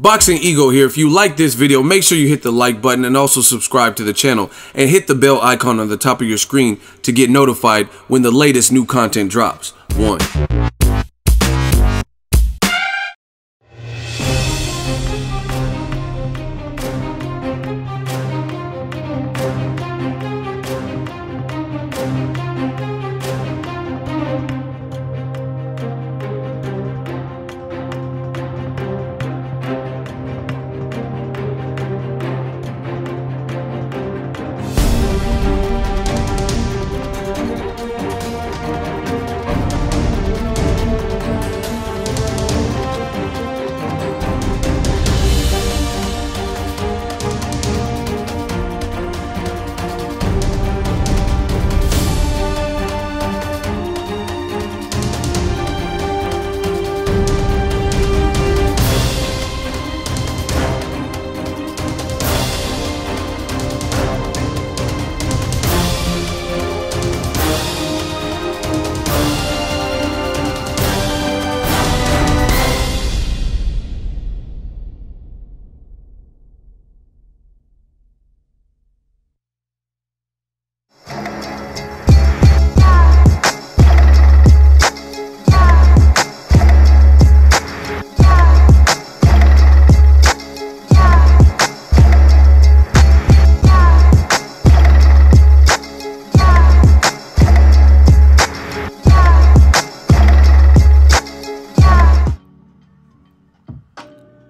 Boxingego here. If you like this video, make sure you hit the like button and also subscribe to the channel and hit the bell icon on the top of your screen to get notified when the latest new content drops. 1.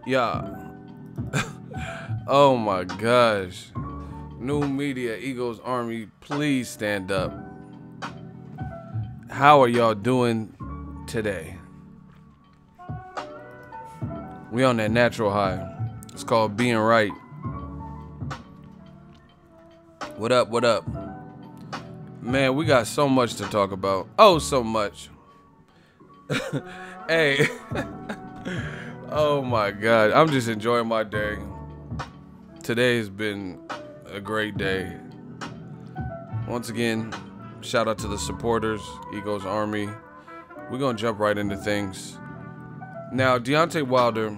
Yeah. Oh my gosh. New media, Eagles Army, please stand up. How are y'all doing today? We on that natural high. It's called being right. What up, what up? Man, we got so much to talk about. Oh, so much. Hey. Oh my God, I'm just enjoying my day. Today has been a great day. Once again, shout out to the supporters, Eagles Army. We're gonna jump right into things. Now, Deontay Wilder,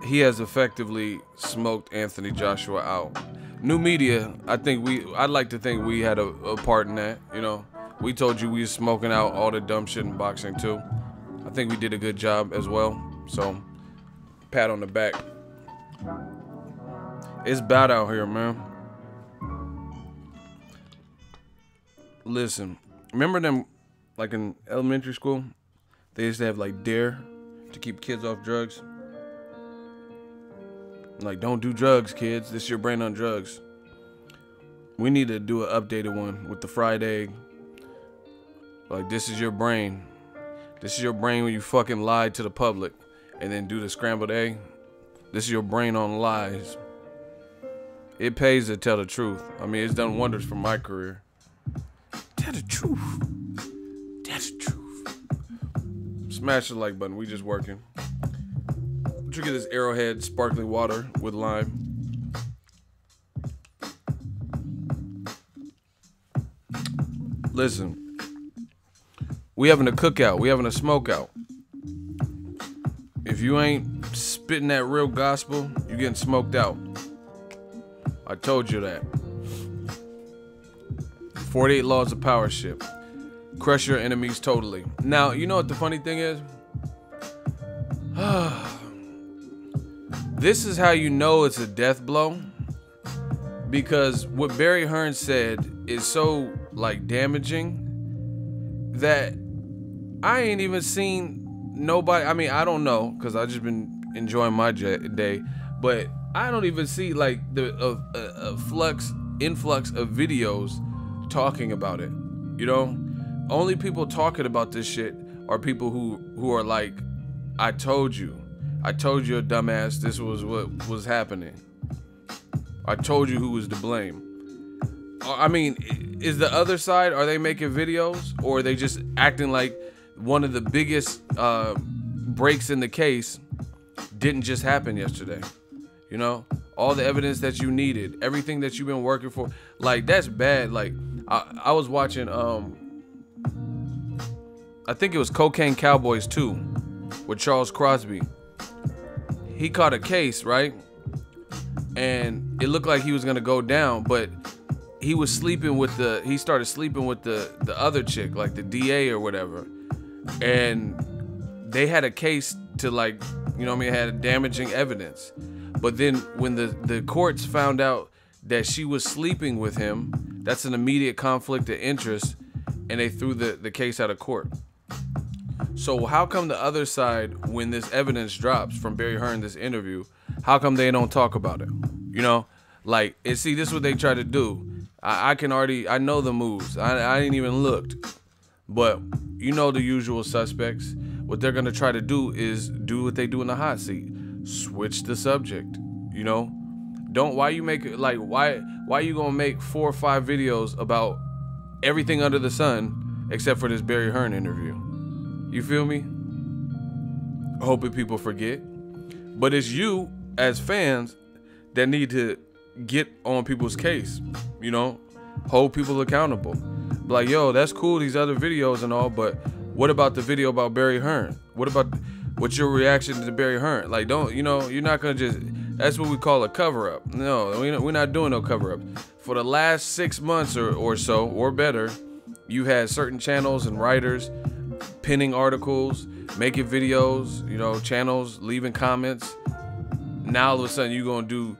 he has effectively smoked Anthony Joshua out. New media, I'd like to think we had a part in that, you know. We told you we was smoking out all the dumb shit in boxing too. I think we did a good job as well. So, pat on the back. It's bad out here, man. Listen, remember them, like in elementary school, they used to have like dare to keep kids off drugs? Like, don't do drugs, kids. This is your brain on drugs. We need to do an updated one with the fried egg. Like, this is your brain. This is your brain when you fucking lied to the public and then do the scrambled egg. This is your brain on lies. It pays to tell the truth. I mean, it's done wonders for my career. Tell the truth. Tell the truth. Smash the like button. We just working. Drink this Arrowhead sparkling water with lime. Listen. We having a cookout. We having a smokeout. If you ain't spitting that real gospel, you getting smoked out. I told you that. 48 laws of power shit. Crush your enemies totally. Now, you know what the funny thing is? This is how you know it's a death blow. Because what Barry Hearn said is so, like, damaging that I ain't even seen nobody. I mean, I don't know, because I just been enjoying my day, but I don't even see like the influx of videos talking about it. You know, only people talking about this shit are people who are like, I told you a dumbass, this was what was happening. I told you who was to blame. I mean, is the other side, are they making videos, or are they just acting like one of the biggest breaks in the case didn't just happen yesterday? You know, all the evidence that you needed, everything that you've been working for, like, that's bad. Like, I was watching, I think it was Cocaine Cowboys 2 with Charles Crosby. he caught a case, right? And it looked like he was gonna go down, but he was sleeping with he started sleeping with the other chick, like the DA or whatever. And they had a case to, like, you know what I mean, had damaging evidence. But then when the courts found out that she was sleeping with him, that's an immediate conflict of interest, and they threw the case out of court. So how come the other side, when this evidence drops from Barry Hearn, this interview, how come they don't talk about it? You know, like, and see, this is what they try to do. I know the moves. I ain't even looked, but you know the usual suspects. What they're gonna try to do is do what they do in the hot seat, switch the subject. You know, why you gonna make 4 or 5 videos about everything under the sun except for this Barry Hearn interview? You feel me? Hoping people forget. But it's you as fans that need to get on people's case, you know, hold people accountable. Like, yo, that's cool, these other videos and all, but what about the video about Barry Hearn? What's your reaction to Barry Hearn? Like, you're not gonna just, that's what we call a cover up. No, we're not doing no cover up. For the last 6 months or so, or better, you've had certain channels and writers pinning articles, making videos, you know, channels, leaving comments. Now all of a sudden you're gonna do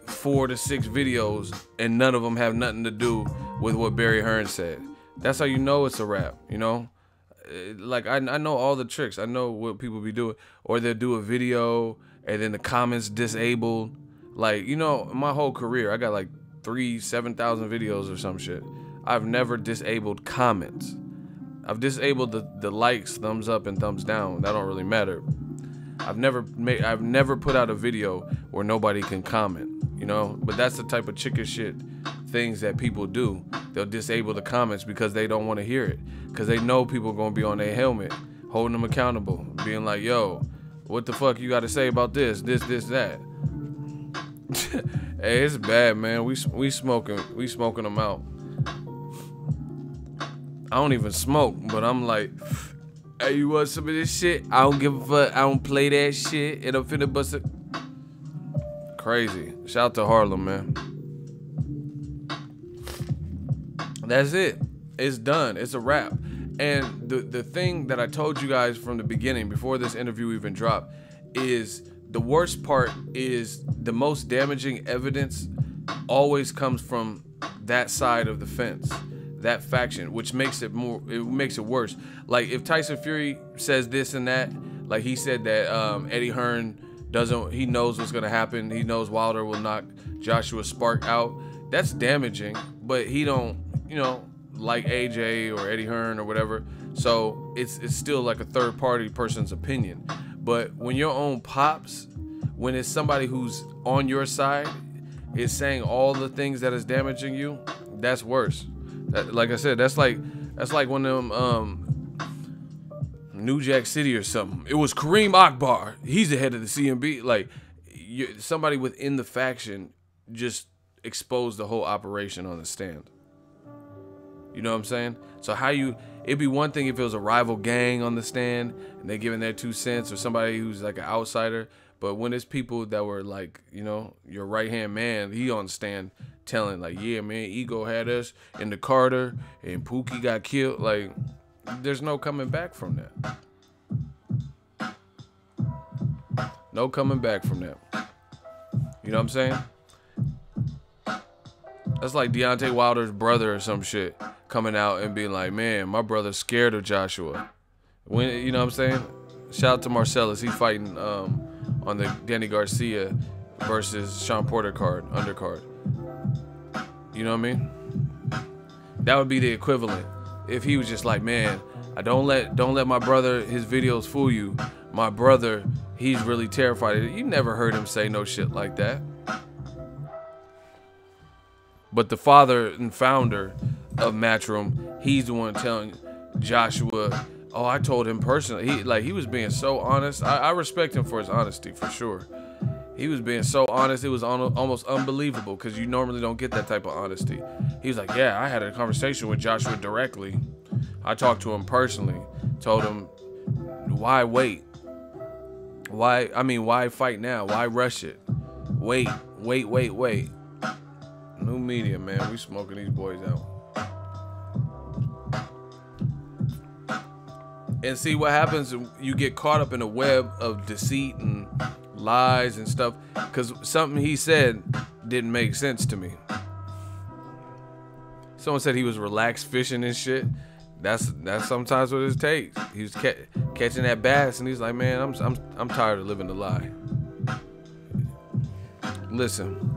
4 to 6 videos and none of them have nothing to do with what Barry Hearn said. That's how you know it's a wrap, you know? Like, I know all the tricks. I know what people be doing. Or they'll do a video and then the comments disabled. Like, you know, my whole career, I got like 7,000 videos or some shit. I've never disabled comments. I've disabled the likes, thumbs up and thumbs down. That don't really matter. I've never put out a video where nobody can comment, you know? But that's the type of chicken shit things that people do. They'll disable the comments because they don't want to hear it. Because they know people are going to be on their helmet, holding them accountable, being like, yo, what the fuck you got to say about this, that. Hey, it's bad, man. We smoking them out. I don't even smoke, but I'm like, hey, you want some of this shit? I don't give a fuck. I don't play that shit. And I'm finna bust it. Crazy. Shout out to Harlem, man. That's it. It's done. It's a wrap. And the thing that I told you guys from the beginning, before this interview even dropped, is the worst part is the most damaging evidence always comes from that side of the fence, that faction, which makes it worse. Like, if Tyson Fury says this and that, like he said that Eddie Hearn he knows what's gonna happen. He knows Wilder will knock Joshua Spark out. That's damaging, but he don't, you know, like AJ or Eddie Hearn or whatever. So it's still like a third party person's opinion. But when your own pops, when it's somebody who's on your side, is saying all the things that is damaging you, that's worse. Like I said, that's like one of them New Jack City or something. It was Kareem Akbar. He's the head of the CMB. Like, somebody within the faction just exposed the whole operation on the stand. You know what I'm saying? So it'd be one thing if it was a rival gang on the stand and they giving their 2 cents, or somebody who's like an outsider. But when it's people that were like, you know, your right-hand man, he on the stand telling like, yeah, man, Ego had us in the Carter and Pookie got killed. Like, there's no coming back from that. No coming back from that. You know what I'm saying? That's like Deontay Wilder's brother or some shit coming out and being like, man, my brother's scared of Joshua. You know what I'm saying? Shout out to Marcellus. He's fighting on the Danny Garcia versus Sean Porter undercard. You know what I mean? That would be the equivalent. If he was just like, man, don't let my brother, his videos fool you. My brother, he's really terrified. You never heard him say no shit like that. But the father and founder of Matchroom, he's the one telling Joshua, oh, I told him personally. He was being so honest. I respect him for his honesty, for sure. He was being so honest, it was almost unbelievable, because you normally don't get that type of honesty. He was like, yeah, I had a conversation with Joshua directly. I talked to him personally, told him, why wait? Why? I mean, why fight now? Why rush it? Wait. New media, man. We smoking these boys out. And see what happens, you get caught up in a web of deceit and lies and stuff, because something he said didn't make sense to me. Someone said he was relaxed fishing and shit. That's sometimes what it takes. He was catching that bass, and he's like, man, I'm tired of living the lie. Listen.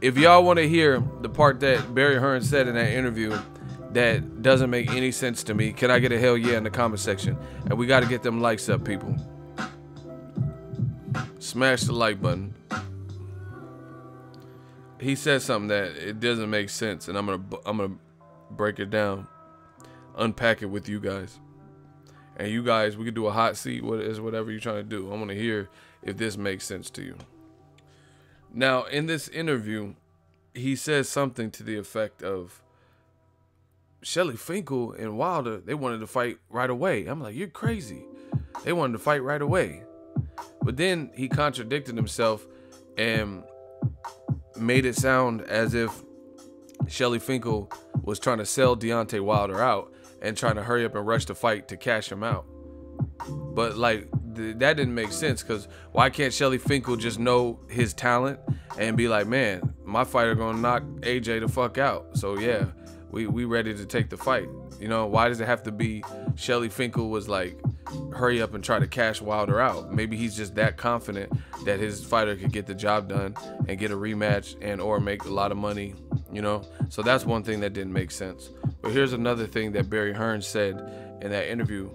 If y'all want to hear the part that Barry Hearn said in that interview that doesn't make any sense to me, can I get a hell yeah in the comment section? And we got to get them likes up, people. Smash the like button. He said something that it doesn't make sense, and I'm gonna break it down, unpack it with you guys. And you guys, we could do a hot seat, whatever you're trying to do. I want to hear if this makes sense to you. Now, in this interview, he says something to the effect of, Shelly Finkel and Wilder, they wanted to fight right away. I'm like, you're crazy. They wanted to fight right away. But then he contradicted himself and made it sound as if Shelly Finkel was trying to sell Deontay Wilder out and trying to hurry up and rush the fight to cash him out. But like, that didn't make sense, because why can't Shelly Finkel just know his talent and be like, man, my fighter gonna knock AJ the fuck out, so yeah, we ready to take the fight. You know, why does it have to be Shelly Finkel was like, hurry up and try to cash Wilder out? Maybe he's just that confident that his fighter could get the job done and get a rematch and or make a lot of money, you know? So that's one thing that didn't make sense. But here's another thing that Barry Hearn said in that interview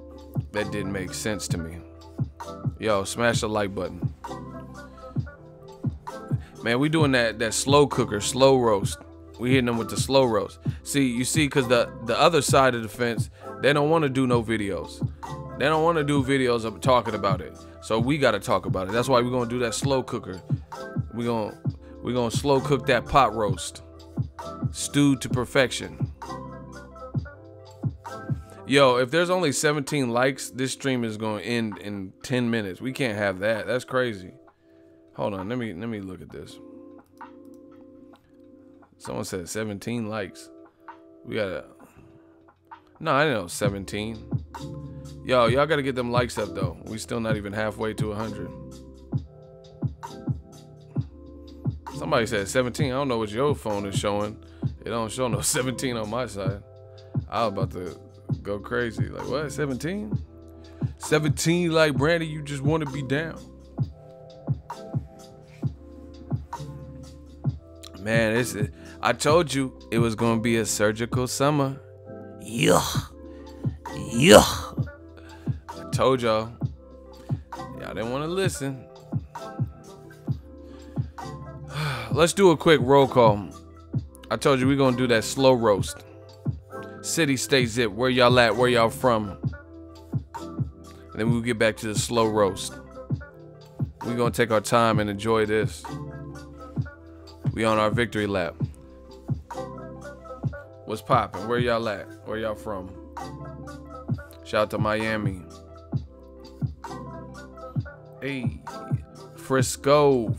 that didn't make sense to me. Yo, smash the like button. Man, we doing that slow cooker, slow roast. We hitting them with the slow roast. See, because the other side of the fence, they don't want to do no videos. They don't want to do videos of talking about it. So we got to talk about it. That's why we're going to do that slow cooker. We're going to slow cook that pot roast. Stewed to perfection. Yo, if there's only 17 likes, this stream is going to end in 10 minutes. We can't have that. That's crazy. Hold on. Let me look at this. Someone said 17 likes. We got to... No, I didn't know 17. Yo, y'all got to get them likes up, though. We still not even halfway to 100. Somebody said 17. I don't know what your phone is showing. It don't show no 17 on my side. I was about to go crazy. Like, what? 17? 17 like Brandy, you just want to be down. Man, I told you it was going to be a surgical summer. Yeah. I told y'all. Y'all didn't want to listen. Let's do a quick roll call. I told you we're going to do that slow roast. City, state, zip. Where y'all at? Where y'all from? And then we'll get back to the slow roast. We're going to take our time and enjoy this. We on our victory lap. What's poppin'? Where y'all at? Where y'all from? Shout out to Miami. Hey, Frisco.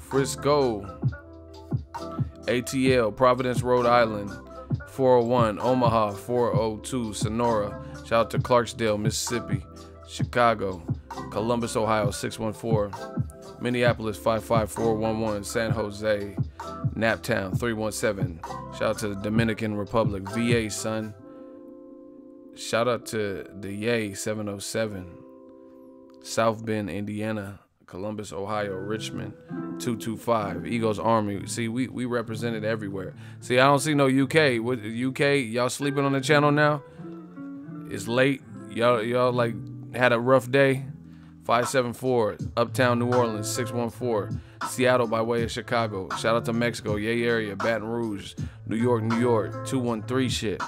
ATL, Providence, Rhode Island. 401, Omaha. 402, Sonora. Shout out to Clarksdale, Mississippi. Chicago. Columbus, Ohio. 614. Minneapolis, 55411. San Jose. Naptown, 317. Shout out to the Dominican Republic. VA, son. Shout out to the Yay, 707. South Bend, Indiana. Columbus, Ohio. Richmond, 225. Eagles Army. See, we represented everywhere. See, I don't see no UK. What UK? Y'all sleeping on the channel now? It's late. Y'all like had a rough day. 574. Uptown New Orleans, 614. Seattle by way of Chicago. Shout out to Mexico. Yay area. Baton Rouge. New York. 213 shit.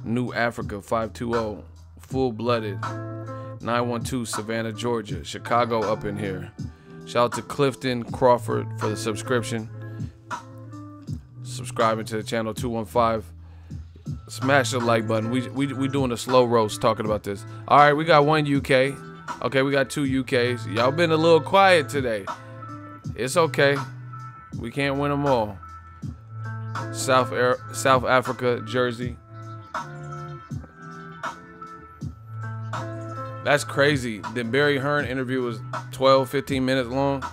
New Africa, 520. Full blooded. 912 Savannah, Georgia. Chicago up in here. Shout out to Clifton Crawford for the subscription. Subscribing to the channel, 215. Smash the like button. We doing a slow roast talking about this. All right, we got one UK. Okay, we got 2 UKs. Y'all been a little quiet today. It's okay. We can't win them all. South Africa, Jersey. That's crazy. The Barry Hearn interview was 12-15 minutes long,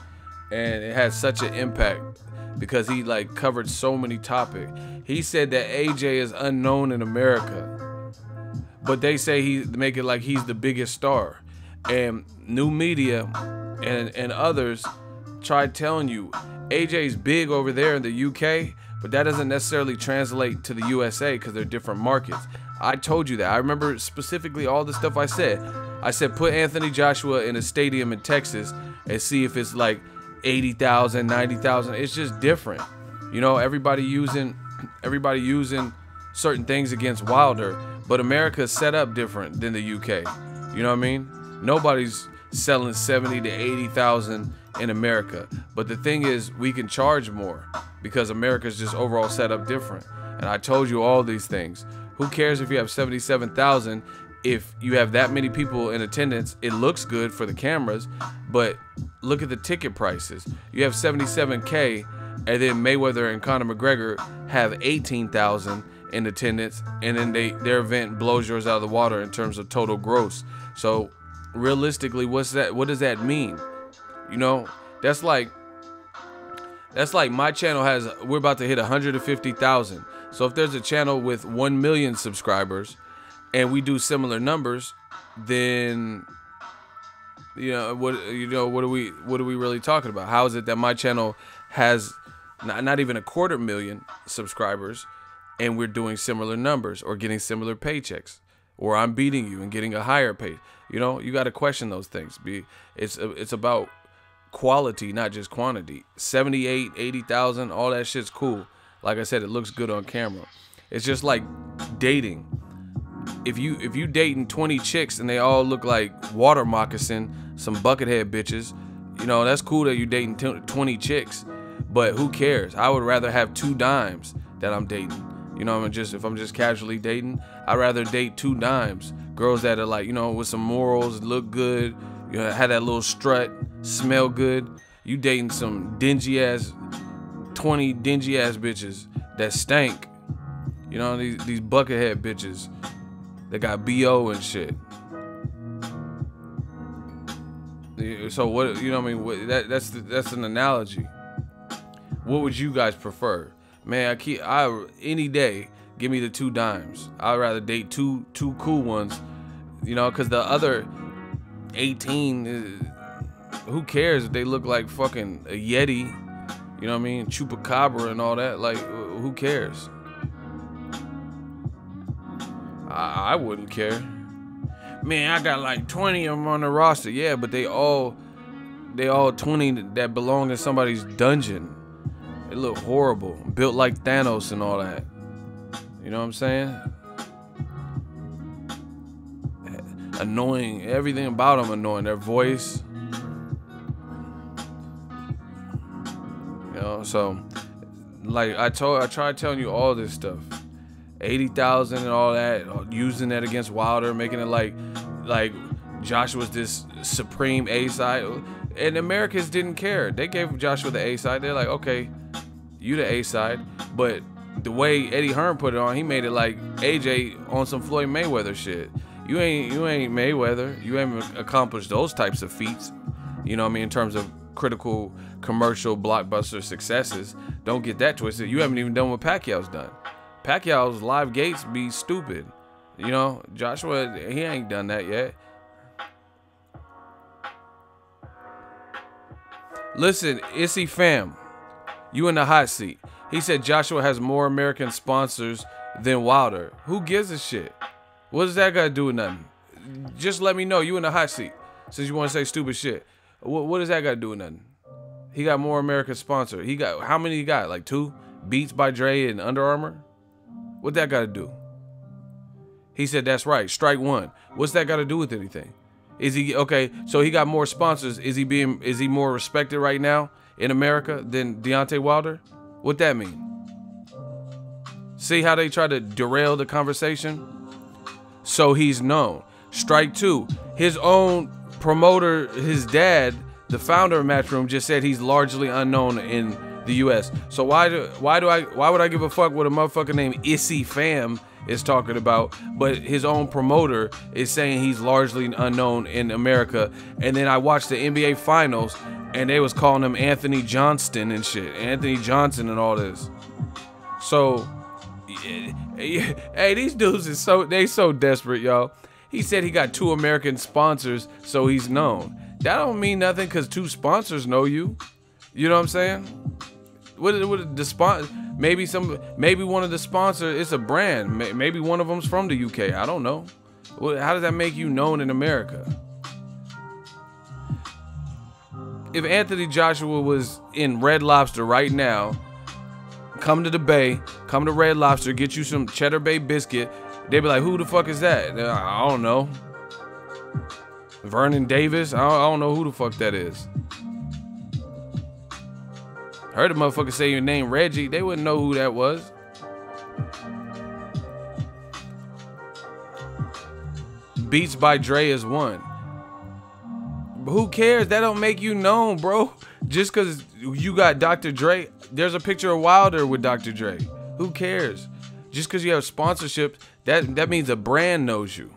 and it had such an impact because he like covered so many topics. He said that AJ is unknown in America, but they say he make it like he's the biggest star. And new media and others tried telling you AJ's big over there in the UK, but that doesn't necessarily translate to the USA because they're different markets. I told you that. I remember specifically all the stuff I said. I said put Anthony Joshua in a stadium in Texas and see if it's like 80,000, 90,000. It's just different. You know, everybody using certain things against Wilder, but America's set up different than the UK. You know what I mean? Nobody's selling 70 to 80,000 in America. But the thing is, we can charge more because America's just overall set up different. And I told you all these things. Who cares if you have 77,000? If you have that many people in attendance, it looks good for the cameras, but look at the ticket prices. You have 77K, and then Mayweather and Conor McGregor have 18,000 in attendance, and then their event blows yours out of the water in terms of total gross. So realistically, what does that mean? You know, that's like my channel we're about to hit 150,000. So if there's a channel with 1 million subscribers and we do similar numbers, then what are we really talking about? How is it that my channel has not even 250,000 subscribers and we're doing similar numbers or getting similar paychecks, or I'm beating you and getting a higher pay? You know, you got to question those things. It's about quality, not just quantity. 78, 80,000, all that shit's cool. Like I said, it looks good on camera. It's just like dating. If you dating 20 chicks and they all look like water moccasin, some buckethead bitches, you know, that's cool that you're dating 20 chicks, but who cares? I would rather have 2 dimes that I'm dating. You know, if I'm just casually dating, I'd rather date 2 dimes. Girls that are like, you know, with some morals, look good, you know, have that little strut, smell good. You dating some dingy ass 20 dingy ass bitches that stank. You know, these buckethead bitches that got BO and shit. So what, you know what I mean? That's an analogy. What would you guys prefer? Man, any day, give me the 2 dimes. I'd rather date two cool ones, you know, because the other 18, who cares if they look like fucking a Yeti, you know what I mean? Chupacabra and all that. Like, who cares? I wouldn't care. Man, I got like 20 of them on the roster. Yeah, but they all 20 that belong in somebody's dungeon. They look horrible, built like Thanos and all that. You know what I'm saying? Annoying, everything about them annoying. Their voice. You know, so like I tried telling you all this stuff. 80,000 and all that, using that against Wilder, making it like Joshua's this supreme A side, and Americans didn't care. They gave Joshua the A side. They're like, okay, you the A side, but the way Eddie Hearn put it on, he made it like AJ on some Floyd Mayweather shit. You ain't Mayweather. You haven't accomplished those types of feats. You know what I mean, in terms of critical commercial blockbuster successes. Don't get that twisted. You haven't even done what Pacquiao's done. Pacquiao's live gates be stupid. You know, Joshua, he ain't done that yet. Listen, Issy fam, you in the hot seat. He said Joshua has more American sponsors than Wilder. Who gives a shit? What does that got to do with nothing? Just let me know. You in the hot seat. Since you want to say stupid shit. What does that got to do with nothing? He got more American sponsors. He got, how many he got? Like 2? Beats by Dre and Under Armour? What that got to do? He said that's right. Strike 1. What's that got to do with anything? Is he okay? So he got more sponsors. Is he more respected right now in America than Deontay Wilder? What that mean? See how they try to derail the conversation? So he's known. Strike two. His own promoter, his dad, the founder of Matchroom, just said he's largely unknown in the U.S. So why would I give a fuck what a motherfucker named Issy Fam is talking about, but his own promoter is saying he's largely unknown in America? And then I watched the NBA Finals, and they was calling him Anthony Johnston and shit, Anthony Johnson and all this. So, hey, these dudes is so desperate, y'all. He said he got 2 American sponsors, so he's known. That don't mean nothing because 2 sponsors know you. You know what I'm saying? What the sponsor? Maybe one of the sponsors, it's a brand. Maybe one of them's from the UK. I don't know. How does that make you known in America? If Anthony Joshua was in Red Lobster right now, come to the Bay, come to Red Lobster, get you some Cheddar Bay biscuit, they'd be like, who the fuck is that? I don't know. Vernon Davis? I don't know who the fuck that is. Heard a motherfucker say your name Reggie. They wouldn't know who that was. Beats by Dre is one. But who cares? That don't make you known, bro. Just because you got Dr. Dre. There's a picture of Wilder with Dr. Dre. Who cares? Just because you have sponsorship, that means a brand knows you.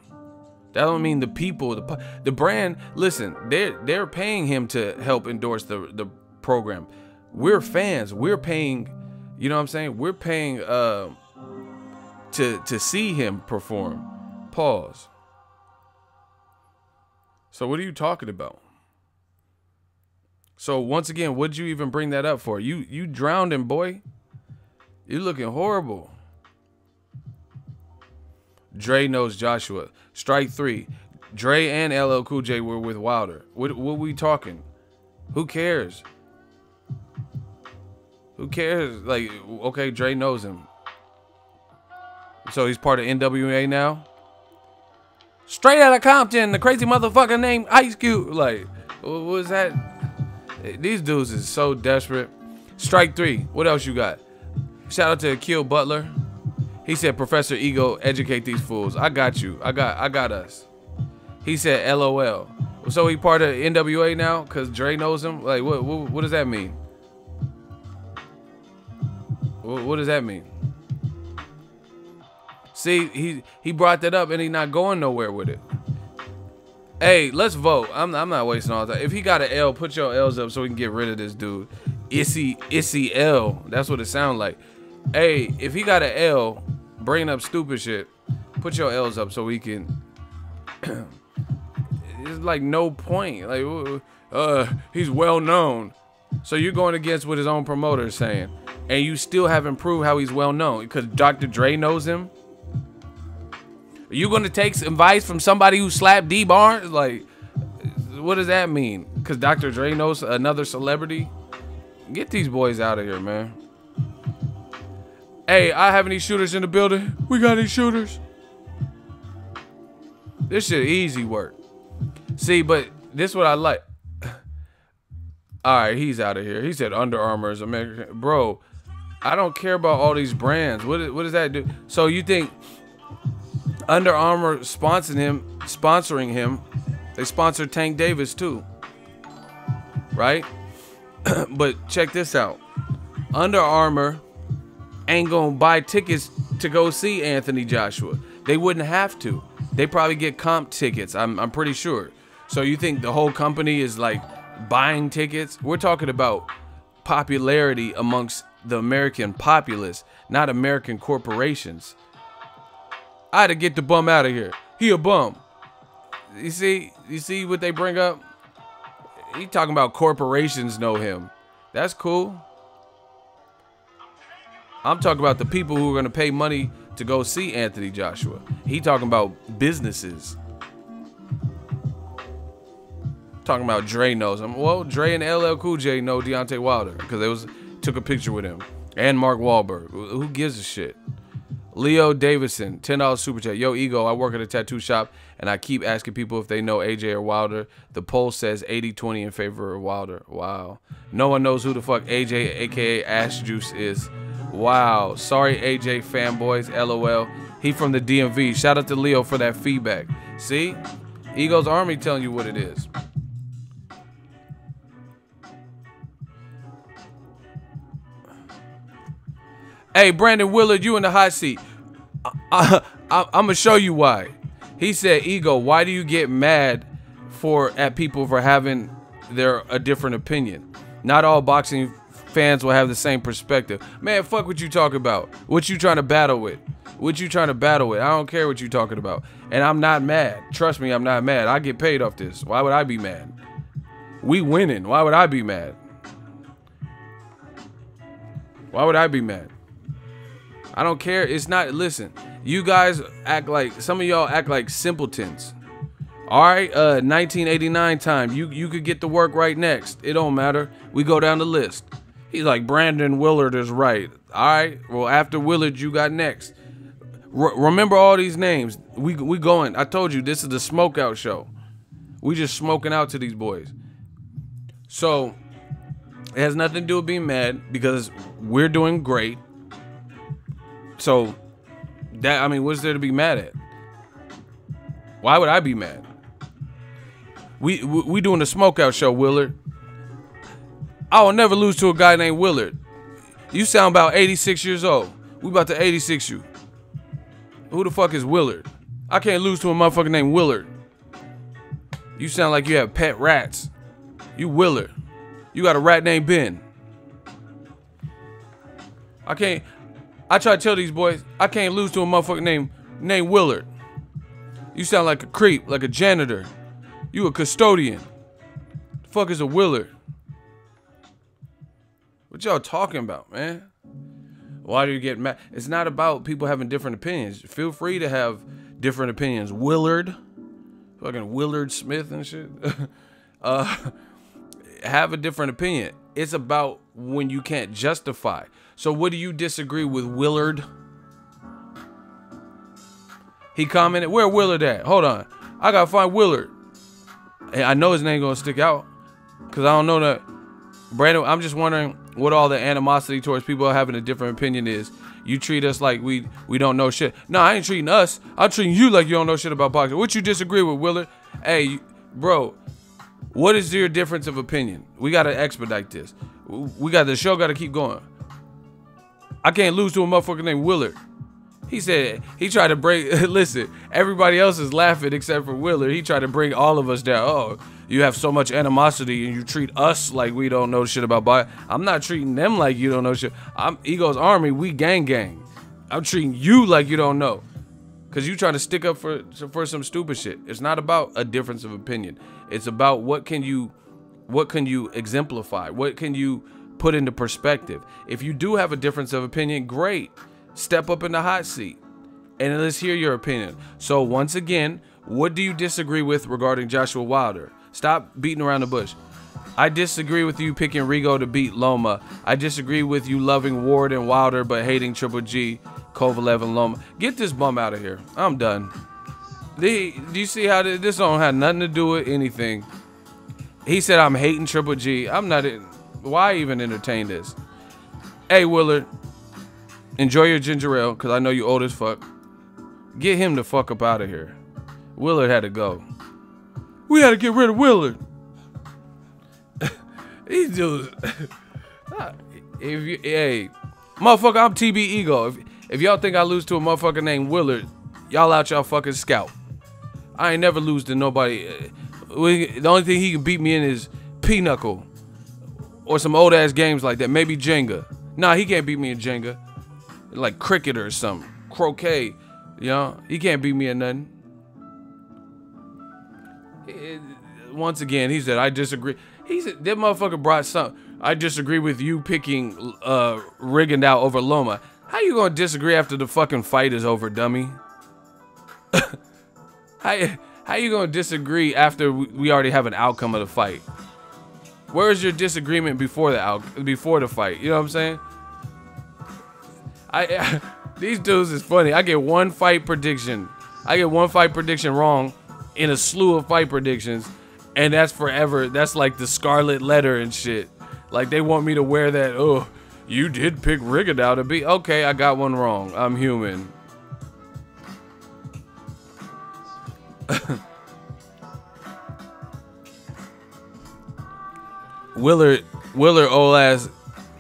That don't mean the people, the brand. Listen, they're paying him to help endorse the program. We're fans. We're paying. You know what I'm saying? We're paying to see him perform. Pause. So what are you talking about? So once again, what'd you even bring that up for? You drowned him, boy. You looking horrible. Dre knows Joshua. Strike three. Dre and LL Cool J were with Wilder. What we talking? Who cares? Who cares? Like, okay, Dre knows him. So he's part of NWA now? Straight out of Compton, the crazy motherfucker named Ice Cube. Like, what was that? These dudes is so desperate. Strike three. What else you got? Shout out to Akil Butler. He said, Professor Ego, educate these fools. I got you. I got us. He said, LOL. So he part of NWA now because Dre knows him? Like, what does that mean? What does that mean? See, he brought that up and he's not going nowhere with it. Hey, let's vote. I'm not wasting all the time. If he got an L, put your L's up so we can get rid of this dude. Issy L. That's what it sounds like. Hey, if he got an L, bringing up stupid shit, put your L's up so we can. It's like no point. Like, he's well known. So you're going against what his own promoter is saying, and you still haven't proved how he's well known because Dr. Dre knows him. Are you going to take some advice from somebody who slapped D Barnes? Like, what does that mean? Because Dr. Dre knows another celebrity? Get these boys out of here, man. Hey, I have any shooters in the building? We got any shooters? This shit easy work. See, but this is what I like. All right, he's out of here. He said Under Armour is American. Bro, I don't care about all these brands. What does that do? So you think Under Armour sponsoring him, they sponsored Tank Davis too, right? But check this out. Under Armour ain't gonna buy tickets to go see Anthony Joshua. They wouldn't have to. They probably get comp tickets. I'm pretty sure. So you think the whole company is like buying tickets? We're talking about popularity amongst the American populace, not American corporations. I had to get the bum out of here. He a bum. You see what they bring up? He talking about corporations know him. That's cool. I'm talking about the people who are going to pay money to go see Anthony Joshua. He talking about businesses. Talking about Dre knows him. Well, Dre and LL Cool J know Deontay Wilder because they took a picture with him. And Mark Wahlberg. Who gives a shit? Leo Davidson, $10 super chat. Yo, Ego, I work at a tattoo shop and I keep asking people if they know AJ or Wilder. The poll says 80-20 in favor of Wilder. Wow. No one knows who the fuck AJ, aka Ash Juice, is. Wow. Sorry, AJ fanboys. LOL. He from the DMV. Shout out to Leo for that feedback. See? Ego's Army telling you what it is. Hey, Brandon Willard, you in the hot seat. I'm going to show you why. He said, Ego, why do you get mad at people for having a different opinion? Not all boxing fans will have the same perspective. Man, fuck what you talking about. What you trying to battle with? What you trying to battle with? I don't care what you talking about. And I'm not mad. Trust me, I'm not mad. I get paid off this. Why would I be mad? We winning. Why would I be mad? Why would I be mad? I don't care. It's not, listen, you guys act like, some of y'all act like simpletons. All right, 1989 time, you could get to work right next. It don't matter. We go down the list. He's like, Brandon Willard is right. All right, well, after Willard, you got next. Remember all these names. We going. I told you, this is the smoke out show. We just smoking out to these boys. So, it has nothing to do with being mad because we're doing great. So, that, I mean, what's there to be mad at? Why would I be mad? We doing the smokeout show, Willard. I will never lose to a guy named Willard. You sound about 86 years old. We about to 86 you. Who the fuck is Willard? I can't lose to a motherfucker named Willard. You sound like you have pet rats. You Willard. You got a rat named Ben. I try to tell these boys, I can't lose to a motherfucker named Willard. You sound like a creep, like a janitor. You a custodian. The fuck is a Willard? What y'all talking about, man? Why do you get mad? It's not about people having different opinions. Feel free to have different opinions. Willard, fucking Willard Smith and shit. Have a different opinion. It's about when you can't justify. So what do you disagree with Willard? He commented, where Willard at? Hold on. I gotta find Willard. And I know his name gonna stick out. Cause I don't know that. Brandon, I'm just wondering what all the animosity towards people having a different opinion is. You treat us like we don't know shit. No, I ain't treating us. I'm treating you like you don't know shit about boxing. What you disagree with, Willard? Hey, bro, what is your difference of opinion? We gotta expedite this. The show gotta keep going. I can't lose to a motherfucker named Willard. He said, he tried to break, listen, everybody else is laughing except for Willard. He tried to bring all of us down. Oh, you have so much animosity and you treat us like we don't know shit about boxing. I'm not treating them like you don't know shit. I'm Ego's Army, we gang. I'm treating you like you don't know. Cause you trying to stick up for some stupid shit. It's not about a difference of opinion. It's about what can you exemplify? What can you put into perspective? If you do have a difference of opinion, great. Step up in the hot seat and let's hear your opinion. So once again, what do you disagree with regarding Joshua Wilder? Stop beating around the bush. I disagree with you picking Rigo to beat Loma. I disagree with you loving Ward and Wilder but hating Triple G, Kovalev and Loma. Get this bum out of here. I'm done. Do you see how this don't have nothing to do with anything? He said I'm hating Triple G. I'm not. Why even entertain this? Hey, Willard. Enjoy your ginger ale, because I know you old as fuck. Get him the fuck up out of here. Willard had to go. We had to get rid of Willard. These dudes. Hey, motherfucker, I'm TB Ego. If y'all think I lose to a motherfucker named Willard, y'all out y'all fucking scalp. I ain't never lose to nobody. The only thing he can beat me in is Pinochle. Or some old ass games like that. Maybe Jenga. Nah, he can't beat me in Jenga. Like cricket or something. Croquet. You know? He can't beat me in nothing. Once again, he said, I disagree. He said, that motherfucker brought something. I disagree with you picking Rigondeaux over Loma. How you gonna disagree after the fucking fight is over, dummy? How you gonna disagree after we already have an outcome of the fight? Where's your disagreement before the fight? You know what I'm saying? These dudes is funny. I get one fight prediction. I get one fight prediction wrong in a slew of fight predictions, and that's forever. That's like the scarlet letter and shit. Like they want me to wear that. Oh, You did pick Rigondeaux to be. Okay, I got one wrong. I'm human. Willard old ass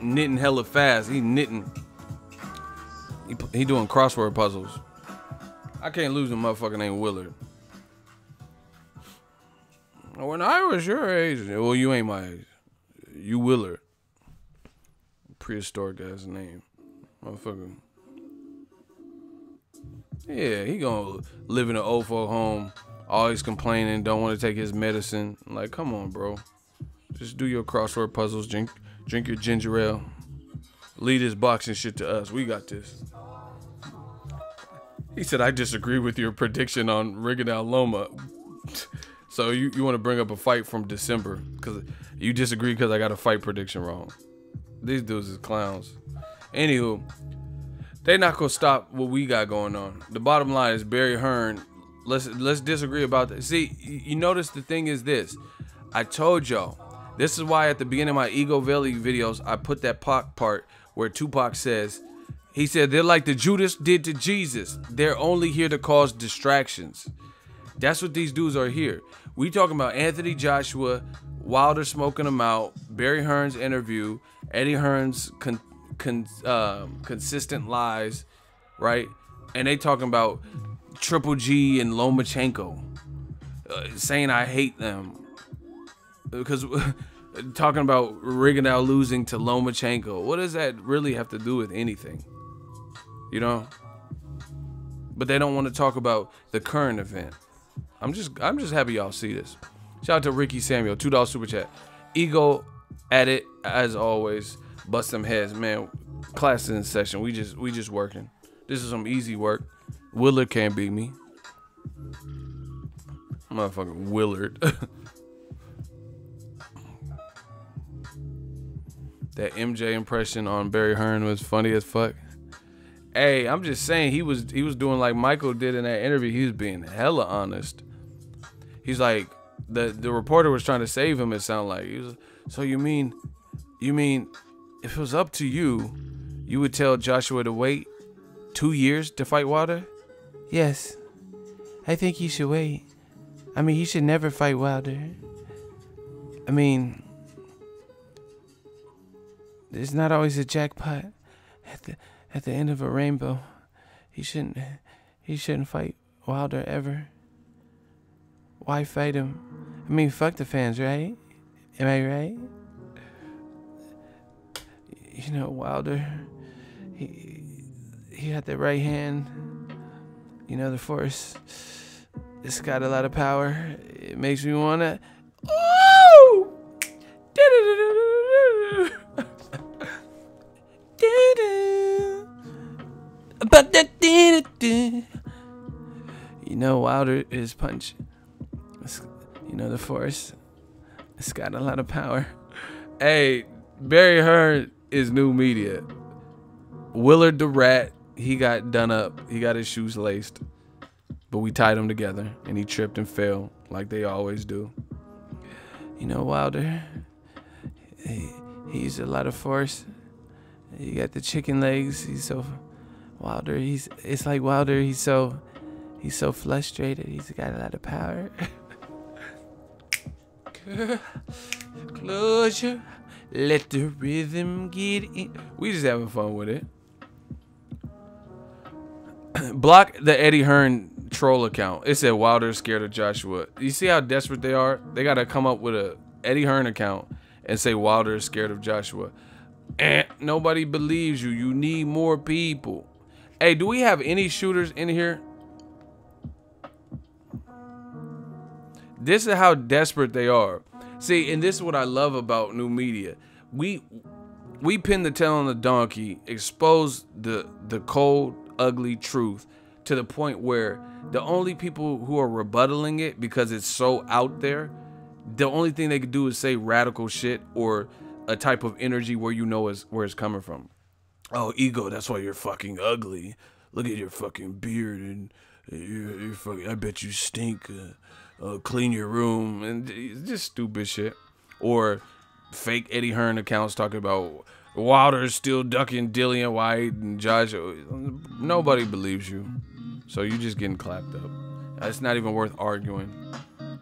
knitting hella fast. He knitting. He doing crossword puzzles. I can't lose a motherfucker named Willard. When I was your age, well, you ain't my age. You Willard. Prehistoric ass name, motherfucker. Yeah, he gonna live in an old folk home, always complaining, don't want to take his medicine. Like, come on, bro. Just do your crossword puzzles, drink your ginger ale. Leave this boxing shit to us. We got this. He said, I disagree with your prediction on Rigondeaux Loma. So you want to bring up a fight from December because you disagree because I got a fight prediction wrong. These dudes is clowns. Anywho, they not gonna stop what we got going on. The bottom line is Barry Hearn. Let's disagree about that. See, you notice the thing is this. I told y'all. This is why at the beginning of my Ego Valley videos, I put that Pac part where Tupac says, he said, they're like the Judas did to Jesus. They're only here to cause distractions. That's what these dudes are here. We talking about Anthony Joshua, Wilder smoking him out, Barry Hearn's interview, Eddie Hearn's consistent lies, right? And they talking about Triple G and Lomachenko, saying I hate them. Because talking about Rigondeaux losing to Lomachenko, what does that really have to do with anything? You know? But they don't want to talk about the current event. I'm just happy y'all see this. Shout out to Ricky Samuel, $2 super chat. Ego at it as always. Bust them heads, man. Class in session. We just working. This is some easy work. Willard can't beat me. Motherfucking Willard. That MJ impression on Barry Hearn was funny as fuck. Hey, I'm just saying he was doing like Michael did in that interview. He was being hella honest. He's like the reporter was trying to save him. It sounded like he was. So you mean if it was up to you, you would tell Joshua to wait 2 years to fight Wilder? Yes, I think he should wait. I mean, he should never fight Wilder. I mean, there's not always a jackpot at the end of a rainbow. He shouldn't fight Wilder ever. Why fight him? I mean, fuck the fans, right? Am I right? You know, Wilder, he had the right hand. You know, the force. It's got a lot of power. It makes me wanna. Ooh! You know, Wilder is punch. You know, the force. It's got a lot of power. Hey, Barry Hearn is new media. Willard the Rat, he got done up. He got his shoes laced. But we tied him together, and he tripped and fell like they always do. You know, Wilder, he used a lot of force. He got the chicken legs. He's so Wilder. It's like Wilder. He's so frustrated. He's got a lot of power. Closure. Let the rhythm get in. We just having fun with it. Block the Eddie Hearn troll account. It said Wilder's scared of Joshua. You see how desperate they are? They got to come up with a Eddie Hearn account and say Wilder is scared of Joshua. And nobody believes you. You need more people. Hey, do we have any shooters in here? This is how desperate they are. See, and this is what I love about new media. We pin the tail on the donkey, expose the cold, ugly truth to the point where the only people who are rebuttaling it because it's so out there, the only thing they could do is say radical shit or a type of energy where you know where it's coming from. Oh, ego, that's why you're fucking ugly. Look at your fucking beard and you're fucking, I bet you stink. Clean your room and just stupid shit. Or fake Eddie Hearn accounts talking about Wilder's still ducking Dillian White and Josh. Nobody believes you. So you just getting clapped up. It's not even worth arguing.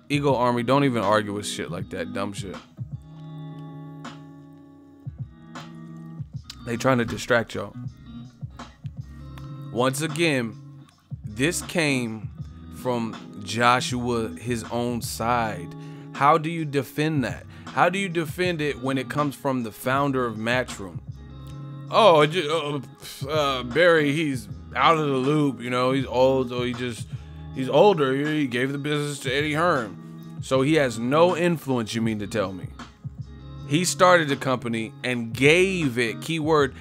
Ego Army, don't even argue with shit like that. Dumb shit. They trying to distract y'all. Once again, this came from Joshua, his own side. How do you defend that? How do you defend it when it comes from the founder of Matchroom? Oh, Barry, he's out of the loop. You know, he's old, so he's older. He gave the business to Eddie Hearn. So he has no influence, you mean to tell me? He started the company and gave it, keyword,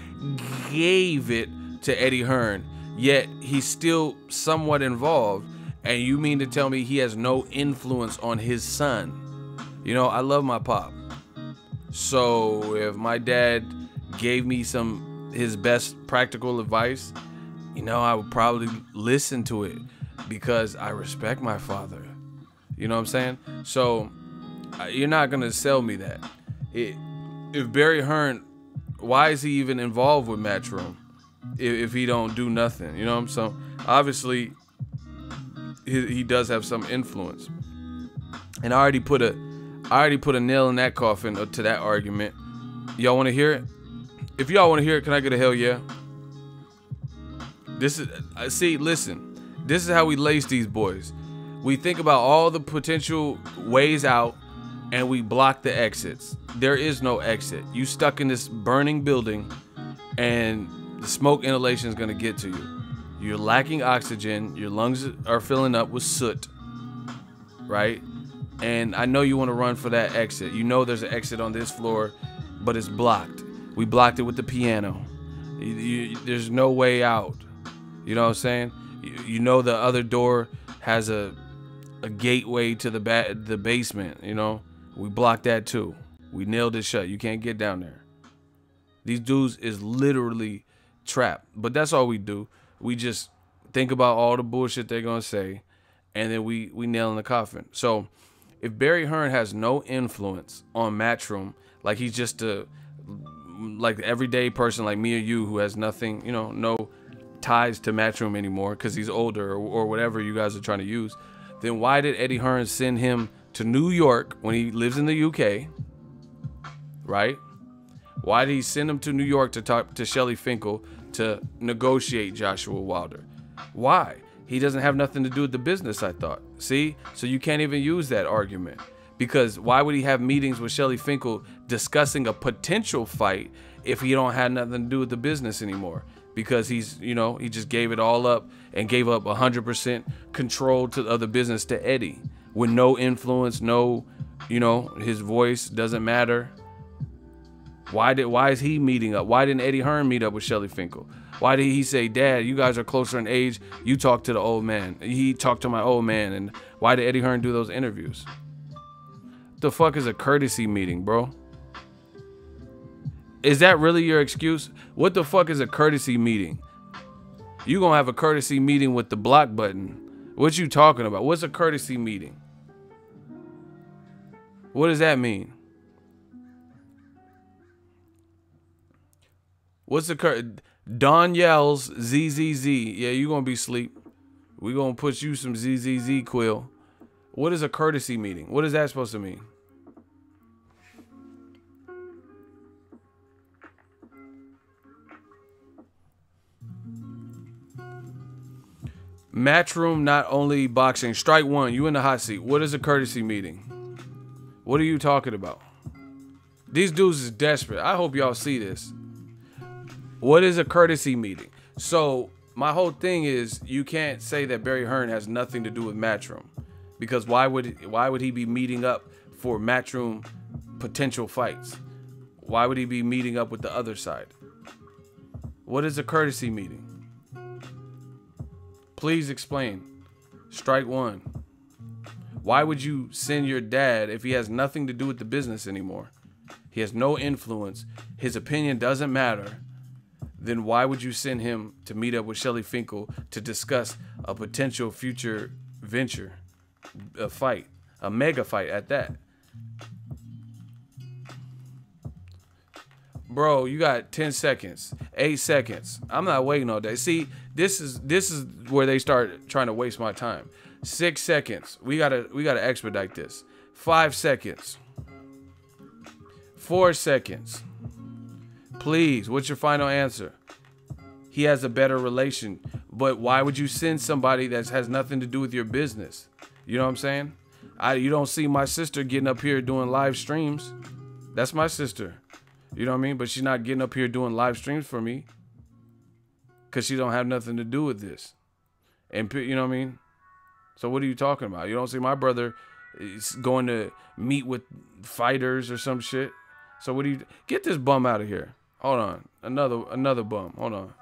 gave it to Eddie Hearn. Yet he's still somewhat involved. And you mean to tell me he has no influence on his son? You know, I love my pop. So if my dad gave me his best practical advice, you know, I would probably listen to it because I respect my father. You know what I'm saying? So you're not going to sell me that. If Barry Hearn, why is he even involved with Matchroom if he don't do nothing? You know what I'm saying? Obviously, he does have some influence. And I already put a nail in that coffin to that argument. Y'all want to hear it? If y'all want to hear it, can I get a hell yeah? Listen. This is how we lace these boys. We think about all the potential ways out and we block the exits. There is no exit. You stuck in this burning building and the smoke inhalation is going to get to you. You're lacking oxygen. Your lungs are filling up with soot, right? And I know you want to run for that exit. You know there's an exit on this floor, but it's blocked. We blocked it with the piano. There's no way out. You know what I'm saying? You know the other door has a gateway to the basement, you know? We blocked that too. We nailed it shut. You can't get down there. These dudes is literally trapped. But that's all we do. We just think about all the bullshit they're going to say, and then we nail in the coffin. So if Barry Hearn has no influence on Matchroom, like he's just like everyday person like me or you who has nothing, you know, no ties to Matchroom anymore because he's older or whatever you guys are trying to use, then why did Eddie Hearn send him to New York when he lives in the UK, right? Why did he send him to New York to talk to Shelly Finkel to negotiate Joshua Wilder? Why? He doesn't have nothing to do with the business, I thought. See? So you can't even use that argument. Because why would he have meetings with Shelly Finkel discussing a potential fight if he don't have nothing to do with the business anymore? Because he's, you know, he just gave it all up and gave up 100% control of the business to Eddie with no influence, no, you know, his voice doesn't matter. Why is he meeting up? Why didn't Eddie Hearn meet up with Shelly Finkel? Why did he say, Dad, you guys are closer in age. You talk to the old man. He talked to my old man. And why did Eddie Hearn do those interviews? What the fuck is a courtesy meeting, bro? Is that really your excuse? What the fuck is a courtesy meeting? You gonna have a courtesy meeting with the block button. What you talking about? What's a courtesy meeting? What does that mean? What's the Don yells ZZZ. Yeah, you gonna be asleep. We gonna put you some ZZZ, Quill. What is a courtesy meeting? What is that supposed to mean? Matchroom, not only boxing. Strike one. You in the hot seat. What is a courtesy meeting? What are you talking about? These dudes is desperate. I hope y'all see this. What is a courtesy meeting? So my whole thing is you can't say that Barry Hearn has nothing to do with Matchroom, because why would he be meeting up for Matchroom potential fights? Why would he be meeting up with the other side? What is a courtesy meeting? Please explain. Strike one. Why would you send your dad if he has nothing to do with the business anymore? He has no influence. His opinion doesn't matter. Then why would you send him to meet up with Shelly Finkel to discuss a potential future venture, a fight, a mega fight at that? bro, you got 10 seconds, 8 seconds. I'm not waiting all day. See, this is where they start trying to waste my time. 6 seconds. We gotta expedite this. 5 seconds. 4 seconds. Please, what's your final answer? He has a better relation. But why would you send somebody that has nothing to do with your business? You know what I'm saying? You don't see my sister getting up here doing live streams. That's my sister. You know what I mean? But she's not getting up here doing live streams for me. Because she don't have nothing to do with this. And you know what I mean? So what are you talking about? You don't see my brother is going to meet with fighters or some shit. So what do you... Get this bum out of here. Hold on. Another bum. Hold on.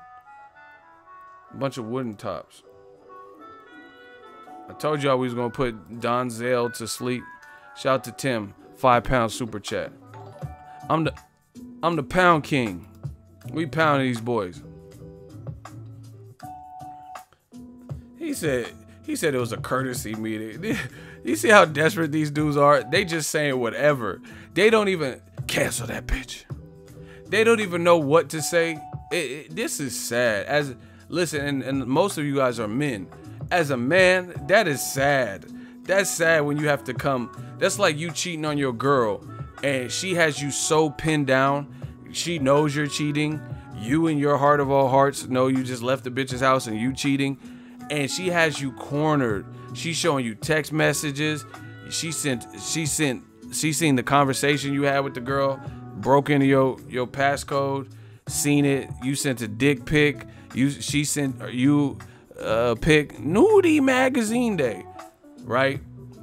A bunch of wooden tops. I told y'all we was going to put Don Zale to sleep. Shout out to Tim. £5 super chat. I'm the pound king. We pounding these boys. He said it was a courtesy meeting. You see how desperate these dudes are? They just saying whatever. They don't even cancel that bitch. They don't even know what to say. This is sad. Listen, and most of you guys are men. As a man, that is sad. That's sad when you have to come. That's like you cheating on your girl and she has you so pinned down. She knows you're cheating. You in your heart of all hearts know you just left the bitch's house and you cheating. And she has you cornered. She's showing you text messages. She seen the conversation you had with the girl, broke into your passcode, seen it. You sent a dick pic. She sent you a pic. Nudie magazine day, right?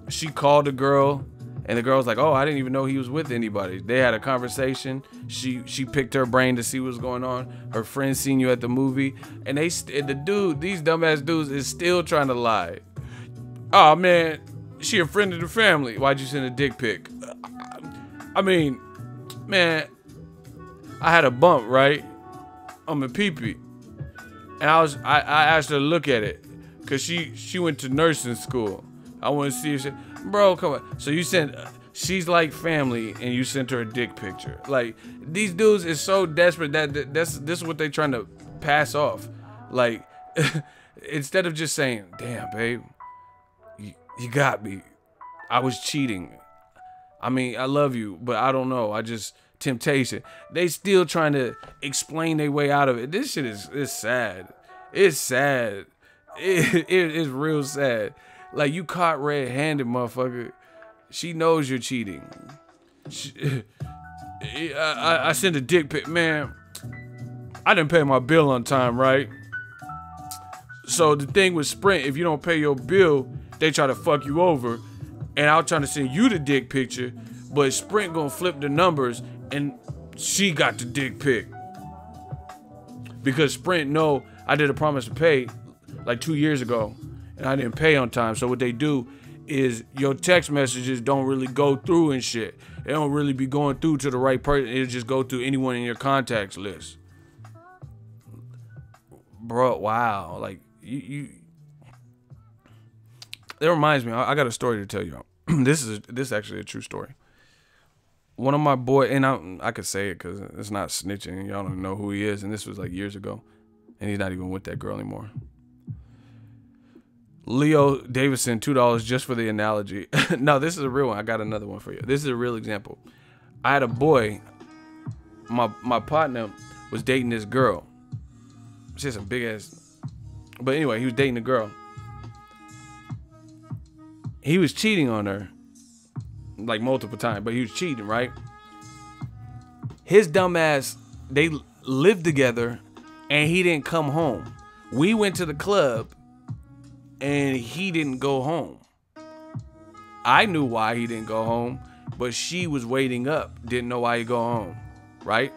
She called the girl, and the girl was like, "Oh, I didn't even know he was with anybody." They had a conversation. She picked her brain to see what's going on. Her friend seen you at the movie, and these dumbass dudes is still trying to lie. Oh man, she a friend of the family. Why'd you send a dick pic? I mean, man, I had a bump right on my pee-pee. And I asked her to look at it because she went to nursing school. I want to see if bro, come on. So you sent, she's like family and you sent her a dick picture. Like, these dudes is so desperate that this is what they trying to pass off. Like, instead of just saying, damn, babe, you got me. I was cheating. I mean, I love you, but I don't know. Temptation. They still trying to explain their way out of it. This shit is sad. It's sad. It is real sad. Like, you caught red-handed, motherfucker. She knows you're cheating. I sent a dick pic. Man, I didn't pay my bill on time, right? So the thing with Sprint, if you don't pay your bill, they try to fuck you over. And I was trying to send you the dick picture, but Sprint gonna flip the numbers and she got the dick pic. Because Sprint know I did a promise to pay like 2 years ago and I didn't pay on time. So what they do is your text messages don't really go through and shit. They don't really be going through to the right person. It'll just go through anyone in your contacts list. Bro, wow. Like, you that reminds me, I got a story to tell you. This is actually a true story. One of my boys, and I could say it because it's not snitching. Y'all don't know who he is, and this was like years ago, and he's not even with that girl anymore. Leo Davidson, $2 just for the analogy. No, this is a real one. I got another one for you. This is a real example. I had a boy. My partner was dating this girl. She had some big ass. But anyway, he was dating a girl. He was cheating on her like multiple times, but he was cheating, right? His dumb ass, they lived together and he didn't come home. We went to the club and he didn't go home. I knew why he didn't go home, but she was waiting up, didn't know why he go home, right?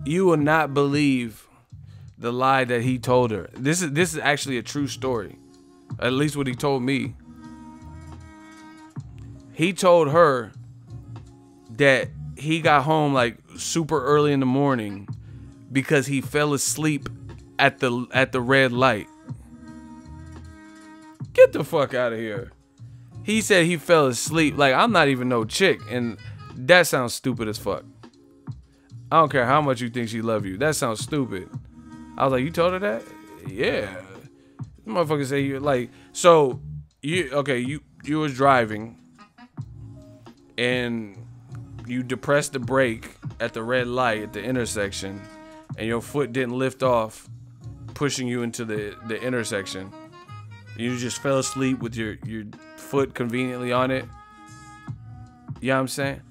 You will not believe the lie that he told her. This is actually a true story. At least what he told me. He told her that he got home like super early in the morning because he fell asleep at the red light. Get the fuck out of here. He said he fell asleep. Like, I'm not even no chick, and that sounds stupid as fuck. I don't care how much you think she love you. That sounds stupid. I was like, you told her that? Yeah. The motherfucker say you like, so you was driving and you depressed the brake at the red light at the intersection and your foot didn't lift off, pushing you into the intersection. You just fell asleep with your foot conveniently on it. You know what I'm saying?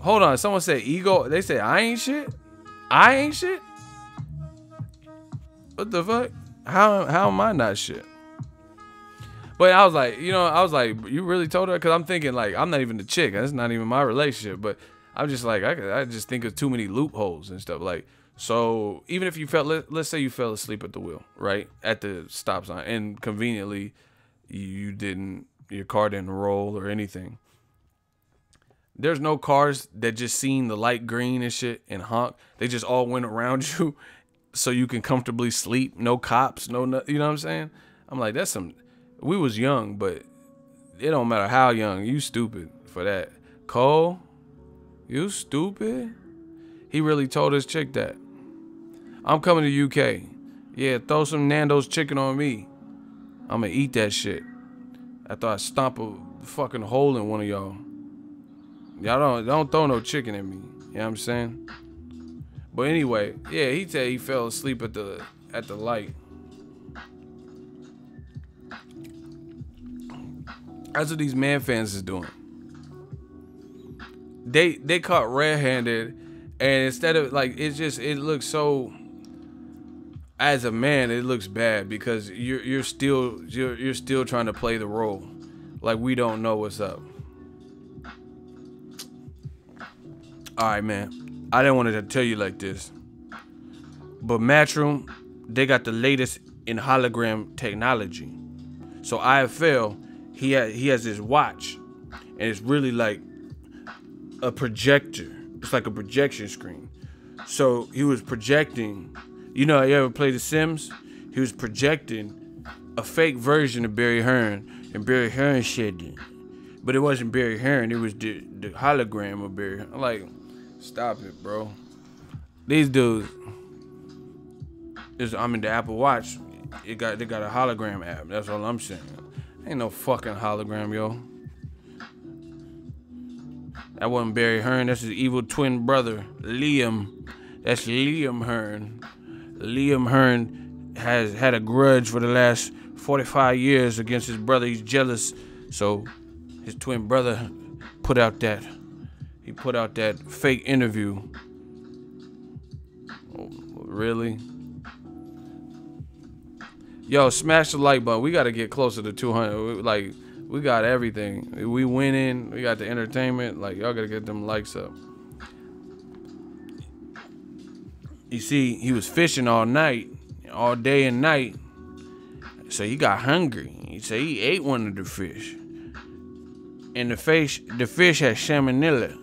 Hold on, someone said ego. They said I ain't shit. I ain't shit. What the fuck? How am I not shit? But I was like, you really told her? Because I'm thinking like I'm not even the chick. That's not even my relationship. But I'm just like I just think of too many loopholes and stuff. Like, so even if you let's say you fell asleep at the wheel, right, at the stop sign, and conveniently your car didn't roll or anything. There's no cars that just seen the light green and shit and honk. They just all went around you so you can comfortably sleep. No cops, you know what I'm saying? I'm like, that's some, we was young, but it don't matter how young. You stupid for that. Cole, you stupid? He really told his chick that. I'm coming to UK. Yeah, throw some Nando's chicken on me. I'm gonna eat that shit. After I stomp a fucking hole in one of y'all. Y'all don't throw no chicken at me. You know what I'm saying? But anyway, yeah, he said he fell asleep at the light. That's what these man fans is doing. They caught red-handed, and instead of like, it looks so, as a man it looks bad because you're still trying to play the role like we don't know what's up. All right, man. I didn't want to tell you like this, but Matchroom, they got the latest in hologram technology. So IFL, he has this watch, and it's really like a projector. It's like a projection screen. So he was projecting. You know, you ever play The Sims? He was projecting a fake version of Barry Hearn, and Barry Hearn said it, but it wasn't Barry Hearn. It was the hologram of Barry Hearn. I'm like, stop it, bro. These dudes. I'm in the Apple Watch. They got a hologram app. That's all I'm saying. Ain't no fucking hologram, yo. That wasn't Barry Hearn. That's his evil twin brother, Liam. That's Liam Hearn. Liam Hearn has had a grudge for the last 45 years against his brother. He's jealous, so his twin brother put out that fake interview. Oh, really? Yo, smash the like button. We got to get closer to 200. Like, we got everything. We winning. We got the entertainment. Like, y'all got to get them likes up. You see, he was fishing all night, all day and night. So he got hungry. He said he ate one of the fish. And the fish had salmonella.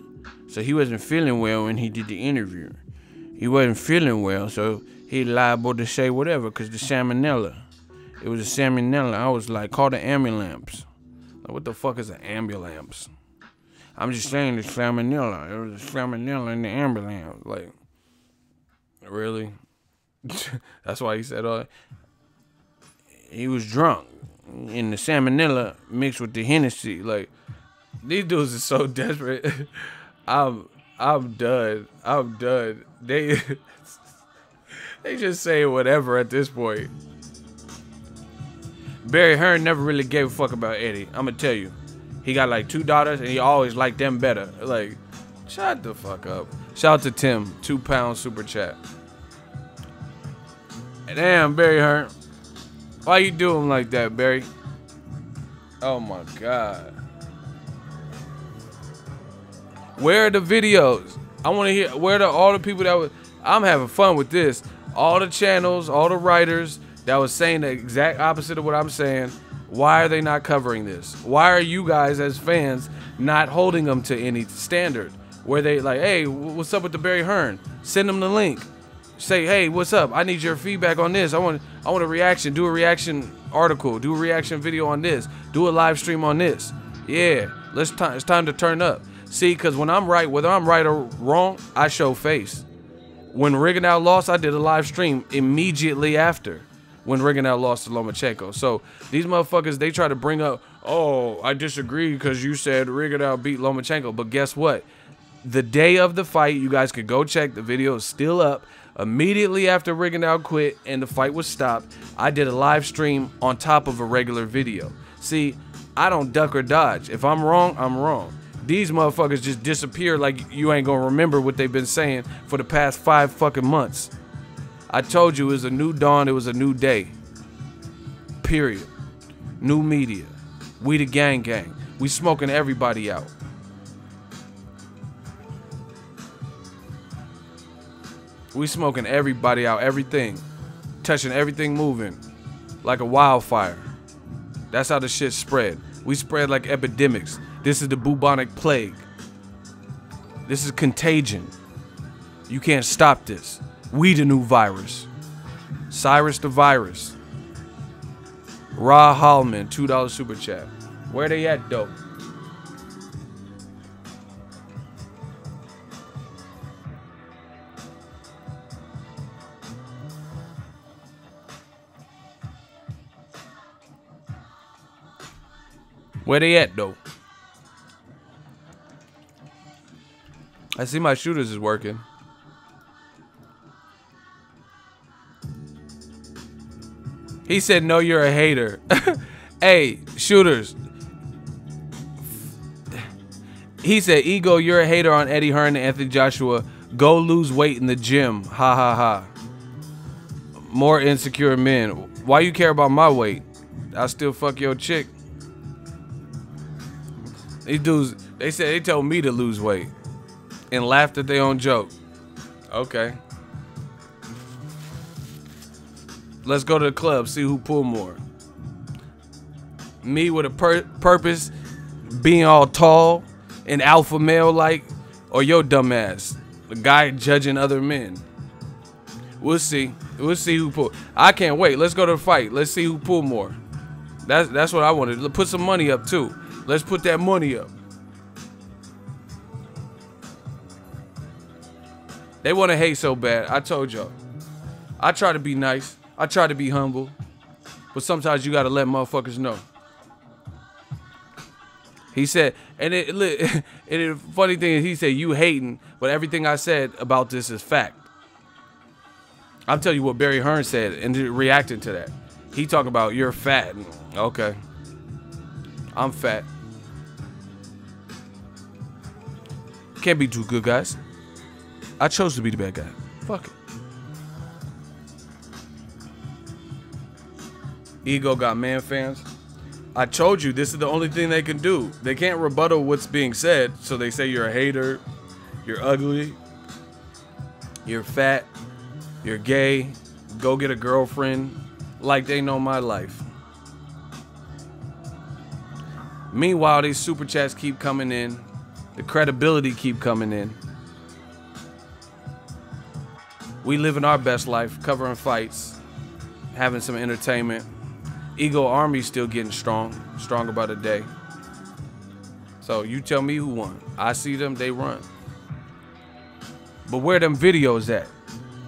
So he wasn't feeling well when he did the interview. He wasn't feeling well, so he liable to say whatever because the salmonella. It was a salmonella. I was like, call the ambulance. Like, what the fuck is an ambulance? I'm just saying the salmonella. It was a salmonella in the ambulance. Like, really? That's why he said, he was drunk. And the salmonella mixed with the Hennessy. Like, these dudes are so desperate. I'm done. They just say whatever at this point. Barry Hearn never really gave a fuck about Eddie. I'm gonna tell you. He got like 2 daughters and he always liked them better. Like, shut the fuck up. Shout out to Tim, £2 super chat. Damn, Barry Hearn. Why you doing like that, Barry? Oh my God. Where are the videos? I want to hear, where are all the people that was, I'm having fun with this. All the channels, all the writers that was saying the exact opposite of what I'm saying. Why are they not covering this? Why are you guys as fans not holding them to any standard? Where they like, hey, what's up with the Barry Hearn? Send them the link. Say, hey, what's up? I need your feedback on this. I want a reaction. Do a reaction article. Do a reaction video on this. Do a live stream on this. Yeah, it's time to turn up. See, because when I'm right, whether I'm right or wrong, I show face. When Rigondeaux lost, I did a live stream immediately after when Rigondeaux lost to Lomachenko. So these motherfuckers, they try to bring up, oh, I disagree because you said Rigondeaux beat Lomachenko. But guess what? The day of the fight, you guys could go check. The video is still up. Immediately after Rigondeaux quit and the fight was stopped, I did a live stream on top of a regular video. See, I don't duck or dodge. If I'm wrong, I'm wrong. These motherfuckers just disappear like you ain't gonna remember what they've been saying for the past 5 fucking months. I told you it was a new dawn, it was a new day. Period. New media. We the gang gang. We smoking everybody out. We smoking everybody out, everything. Touching everything moving like a wildfire. That's how the shit spread. We spread like epidemics. This is the bubonic plague. This is contagion. You can't stop this. We the new virus. Cyrus the virus. Ra Hallman, $2 super chat. Where they at, though? Where they at, though? I see my shooters is working. He said, no, you're a hater. Hey, shooters. He said, Ego, you're a hater on Eddie Hearn and Anthony Joshua. Go lose weight in the gym. Ha, ha, ha. More insecure men. Why you care about my weight? I'll still fuck your chick. These dudes, they told me to lose weight and laughed at their own joke. Okay. Let's go to the club, see who pull more. Me with a purpose, being all tall and alpha male like, or your dumb ass, the guy judging other men. We'll see. We'll see who pull. I can't wait. Let's go to the fight. Let's see who pull more. That's what I wanted. Put some money up too. Let's put that money up. They want to hate so bad. I told y'all. I try to be nice. I try to be humble. But sometimes you got to let motherfuckers know. He said, and the funny thing is he said, you hating, but everything I said about this is fact. I'll tell you what Barry Hearn said and reacting to that. He talking about you're fat. Okay. I'm fat. Can't be too good, guys. I chose to be the bad guy. Fuck it. Ego got man fans. I told you this is the only thing they can do. They can't rebuttal what's being said, so they say you're a hater, you're ugly, you're fat, you're gay, go get a girlfriend, like they know my life. Meanwhile, these super chats keep coming in. The credibility keep coming in. We living our best life, covering fights, having some entertainment. Ego Army still getting stronger by the day. So you tell me who won. I see them, they run. But where them videos at?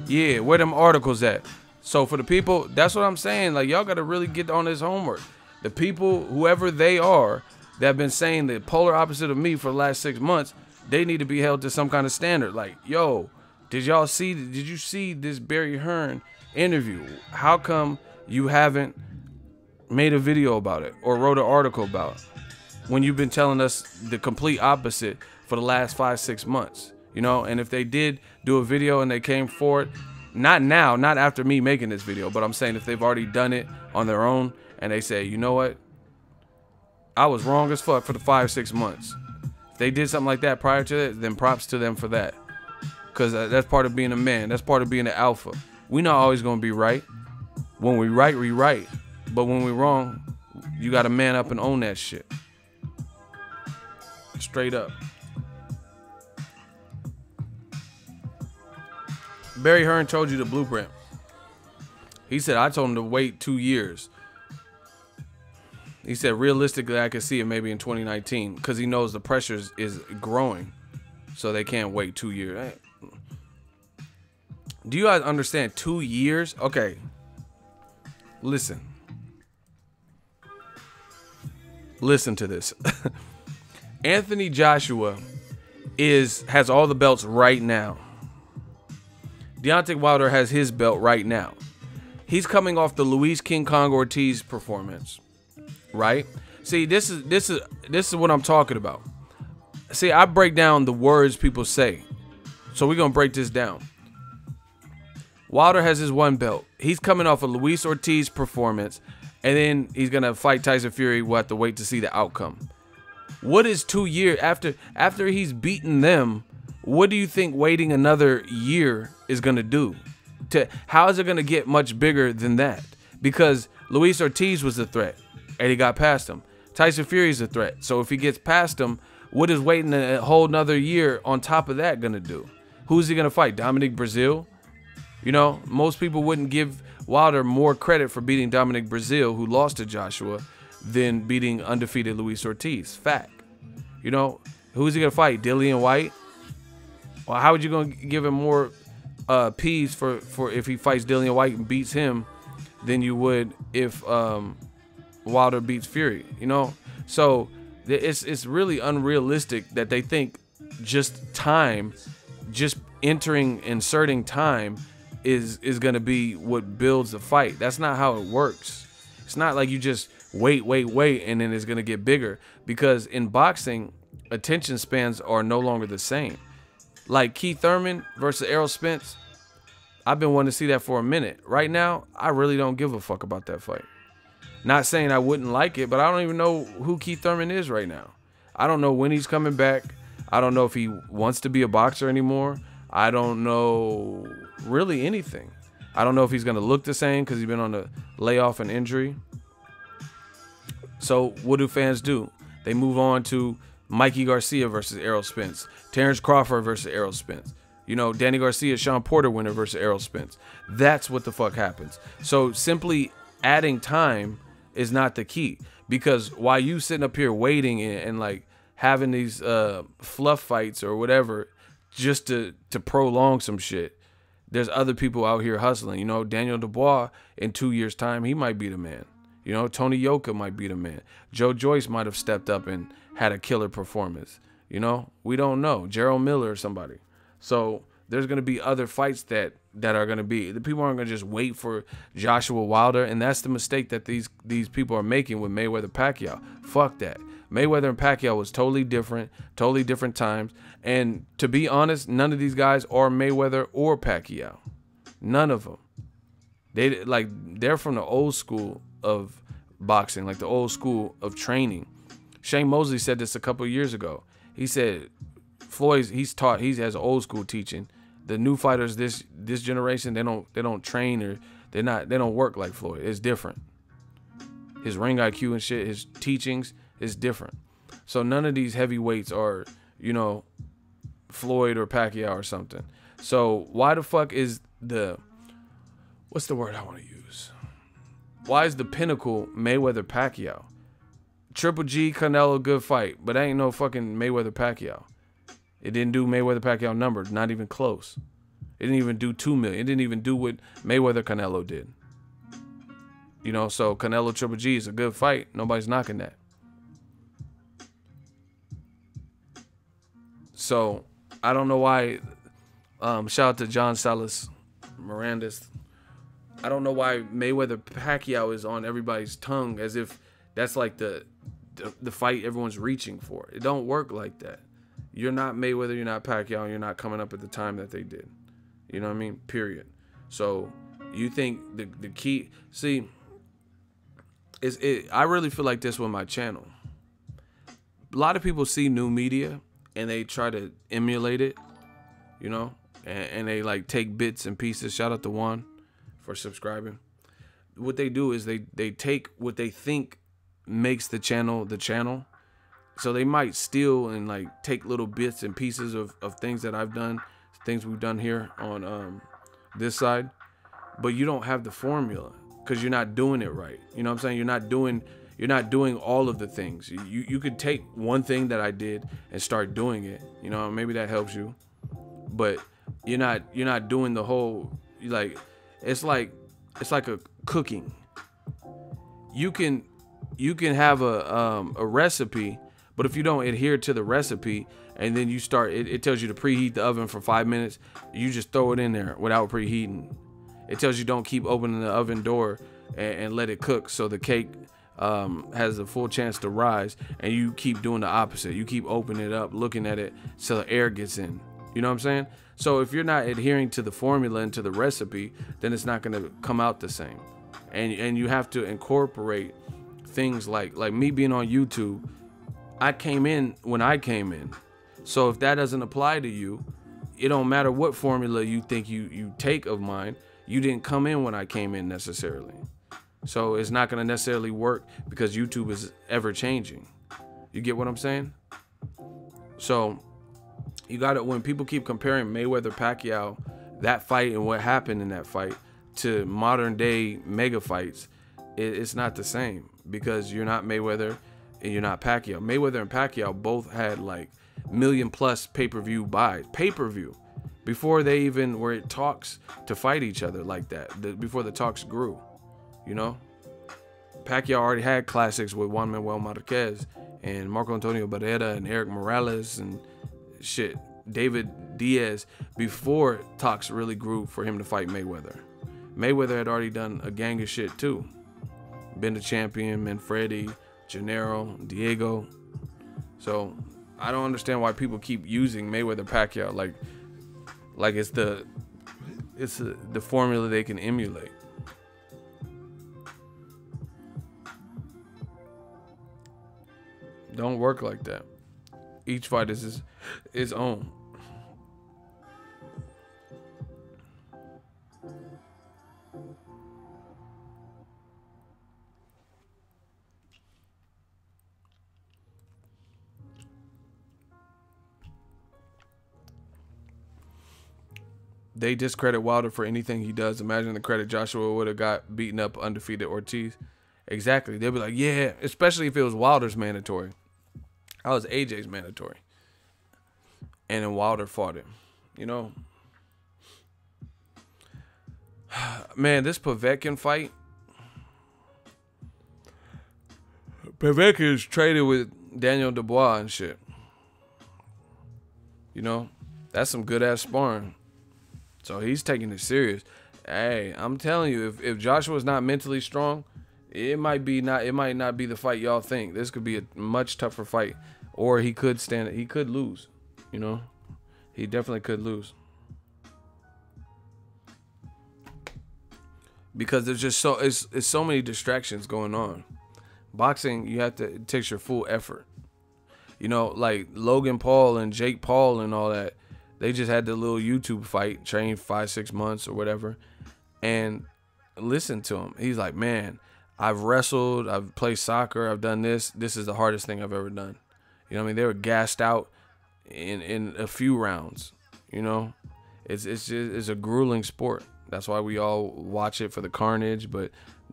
Yeah, where them articles at? So for the people, that's what I'm saying. Like, y'all got to really get on this homework. The people, whoever they are, that have been saying the polar opposite of me for the last 6 months, they need to be held to some kind of standard. Like, yo, did you see this Barry Hearn interview? How come you haven't made a video about it or wrote an article about it when you've been telling us the complete opposite for the last 5-6 months? You know, and if they did do a video and they came forward, not now, not after me making this video, but I'm saying if they've already done it on their own and they say, you know what, I was wrong as fuck for the 5-6 months. If they did something like that prior to that, then props to them for that. Because that's part of being a man. That's part of being an alpha. We're not always going to be right. When we right, we right. But when we wrong, you got to man up and own that shit. Straight up. Barry Hearn told you the blueprint. He said, I told him to wait 2 years. He said, realistically, I could see it maybe in 2019 because he knows the pressure is growing. So they can't wait 2 years. Do you guys understand 2 years? Okay. Listen. Listen to this. Anthony Joshua has all the belts right now. Deontay Wilder has his belt right now. He's coming off the Luis King Kong Ortiz performance, right? See, this is what I'm talking about. See, I break down the words people say. So we're going to break this down. Wilder has his one belt. He's coming off a Luis Ortiz performance, and then he's going to fight Tyson Fury. We'll have to wait to see the outcome. What is 2 years after he's beaten them? What do you think waiting another year is going to do? How is it going to get much bigger than that? Because Luis Ortiz was a threat, and he got past him. Tyson Fury is a threat. So if he gets past him, what is waiting a whole another year on top of that going to do? Who's he going to fight? Dominic Breazeale? You know, most people wouldn't give Wilder more credit for beating Dominic Breazeale, who lost to Joshua, than beating undefeated Luis Ortiz. Fact. You know, who's he going to fight? Dillian White? Well, how would you going to give him more P's for if he fights Dillian White and beats him than you would if Wilder beats Fury? You know? So it's really unrealistic that they think just time, just inserting time is going to be what builds the fight. That's not how it works. It's not like you just wait, and then it's going to get bigger. Because in boxing, attention spans are no longer the same. Like Keith Thurman versus Errol Spence, I've been wanting to see that for a minute. Right now, I really don't give a fuck about that fight. Not saying I wouldn't like it, but I don't even know who Keith Thurman is right now. I don't know when he's coming back. I don't know if he wants to be a boxer anymore. I don't know really anything. I don't know if he's going to look the same because he's been on a layoff and injury. So what do fans do? They move on to Mikey Garcia versus Errol Spence. Terrence Crawford versus Errol Spence. You know, Danny Garcia, Sean Porter winner versus Errol Spence. That's what the fuck happens. So simply adding time is not the key. Because while you sitting up here waiting and like having these fluff fights or whatever just to prolong some shit, there's other people out here hustling. You know, Daniel Dubois in 2 years' time, he might be the man. You know, Tony Yoka might be the man. Joe Joyce might have stepped up and had a killer performance. You know, we don't know. Gerald Miller or somebody. So there's going to be other fights that are going to be. The people aren't going to just wait for Joshua Wilder. And that's the mistake that these people are making with Mayweather Pacquiao. Fuck that. Mayweather and Pacquiao was totally different times. And to be honest, none of these guys are Mayweather or Pacquiao. None of them. They're from the old school of boxing, like the old school of training. Shane Mosley said this a couple of years ago. He said Floyd, he has old school teaching. The new fighters this generation, they don't train, or they don't work like Floyd. It's different. His ring IQ and shit, his teachings is different. So none of these heavyweights are, you know, Floyd or Pacquiao or something. So why the fuck is what's the word I want to use? Why is the pinnacle Mayweather Pacquiao? Triple G, Canelo, good fight, but ain't no fucking Mayweather Pacquiao. It didn't do Mayweather Pacquiao numbers, not even close. It didn't even do 2 million. It didn't even do what Mayweather Canelo did. You know, so Canelo Triple G is a good fight. Nobody's knocking that. So I don't know why. Shout out to John Salas Mirandis. I don't know why Mayweather Pacquiao is on everybody's tongue as if that's like the fight everyone's reaching for. It don't work like that. You're not Mayweather, you're not Pacquiao, and you're not coming up at the time that they did. You know what I mean? Period. So you think the key, see, I really feel like this with my channel. A lot of people see new media and they try to emulate it, you know, and they like take bits and pieces. Shout out to Juan for subscribing. What they do is they take what they think makes the channel. So they might steal and like take little bits and pieces of things that I've done, things we've done here on this side, but you don't have the formula because you're not doing it right. You know what I'm saying? You're not doing all of the things. You could take one thing that I did and start doing it. You know, maybe that helps you. But You're not doing the whole, like, it's like a cooking. You can have a recipe, but if you don't adhere to the recipe and then you start, it tells you to preheat the oven for 5 minutes, you just throw it in there without preheating. It tells you don't keep opening the oven door and let it cook so the cake has a full chance to rise, and you keep doing the opposite. You keep opening it up, looking at it so the air gets in. You know what I'm saying? So if you're not adhering to the formula and to the recipe, then it's not going to come out the same. And you have to incorporate things like me being on YouTube. I came in when I came in. So if that doesn't apply to you, it don't matter what formula you think you take of mine. You didn't come in when I came in necessarily. So it's not going to necessarily work because YouTube is ever changing. You get what I'm saying? So you got it. When people keep comparing Mayweather Pacquiao, that fight and what happened in that fight, to modern day mega fights, it's not the same, because you're not Mayweather and you're not Pacquiao. Mayweather and Pacquiao both had like million+ pay-per-view buys, pay-per-view, before they even were at talks to fight each other like that, before the talks grew. You know, Pacquiao already had classics with Juan Manuel Marquez and Marco Antonio Barrera and Eric Morales and shit, David Diaz, before talks really grew for him to fight Mayweather. Mayweather had already done a gang of shit too. Been the champion, Manfredi, Gennaro, Diego. So I don't understand why people keep using Mayweather Pacquiao like it's the formula they can emulate. Don't work like that. Each fight is its own. They discredit Wilder for anything he does. Imagine the credit Joshua would have got beating up undefeated Ortiz. Exactly. They'll be like, yeah, especially if it was Wilder's mandatory. I was AJ's mandatory. And then Wilder fought him. You know? Man, this Povetkin fight. Povetkin is traded with Daniel Dubois and shit. You know? That's some good ass sparring. So he's taking it serious. Hey, I'm telling you, if Joshua's not mentally strong, it might not be the fight y'all think. This could be a much tougher fight. Or he could lose. You know? He definitely could lose. Because there's just it's so many distractions going on. Boxing, it takes your full effort. You know, like Logan Paul and Jake Paul and all that. They just had the little YouTube fight, trained 5-6 months or whatever. And listen to him. He's like, man, I've wrestled, I've played soccer, I've done this. This is the hardest thing I've ever done. You know what I mean? They were gassed out in a few rounds. You know? It's a grueling sport. That's why we all watch it, for the carnage, but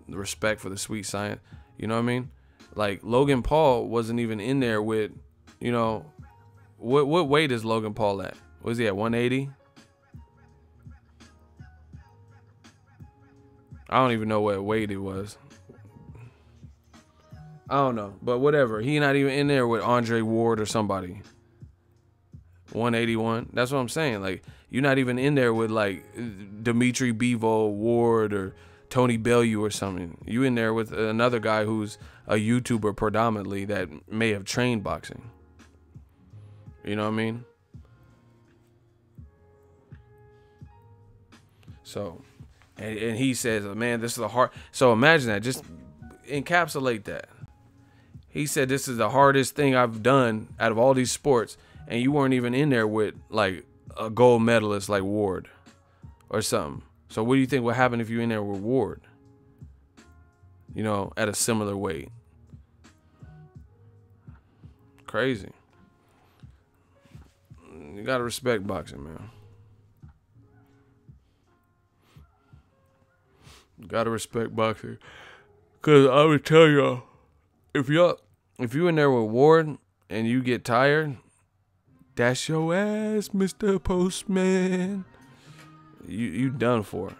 the respect for the sweet science. You know what I mean? Like, Logan Paul wasn't even in there with, you know, what weight is Logan Paul at? Was he at 180? I don't even know what weight it was. I don't know, but whatever. He not even in there with Andre Ward or somebody. 181. That's what I'm saying. Like, you're not even in there with like Dimitri Bivol Ward or Tony Bellew or something. You in there with another guy who's a YouTuber predominantly that may have trained boxing. You know what I mean? So, and he says, man, this is a hard. So imagine that. Just encapsulate that. He said, this is the hardest thing I've done out of all these sports. And you weren't even in there with like a gold medalist like Ward or something. So what do you think would happen if you're in there with Ward? You know, at a similar weight. Crazy. You gotta respect boxing, man. You gotta respect boxing. Cause I would tell y'all, if you in there with Ward and you get tired, That's your ass, Mr. Postman. You done for.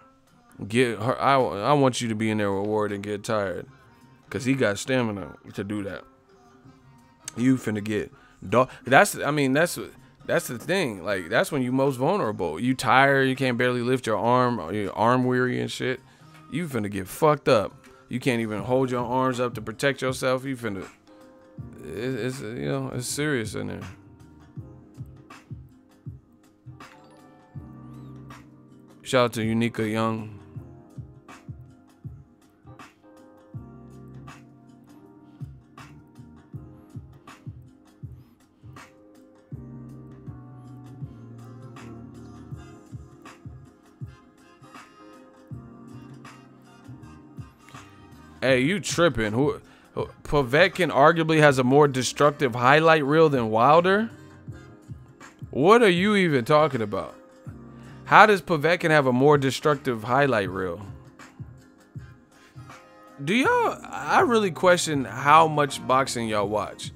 Get her. I want you to be in there with Ward and get tired, cause he got stamina to do that. You finna get dog. That's the thing. Like, that's when you most vulnerable. You tired. You can't barely lift your arm. You're arm weary and shit. You finna get fucked up. You can't even hold your arms up to protect yourself. You finna. It's it's serious in there. Shout out to Unica Young. Hey, you tripping? Povetkin arguably has a more destructive highlight reel than Wilder? What are you even talking about? How does Povetkin have a more destructive highlight reel? I really question how much boxing y'all watch.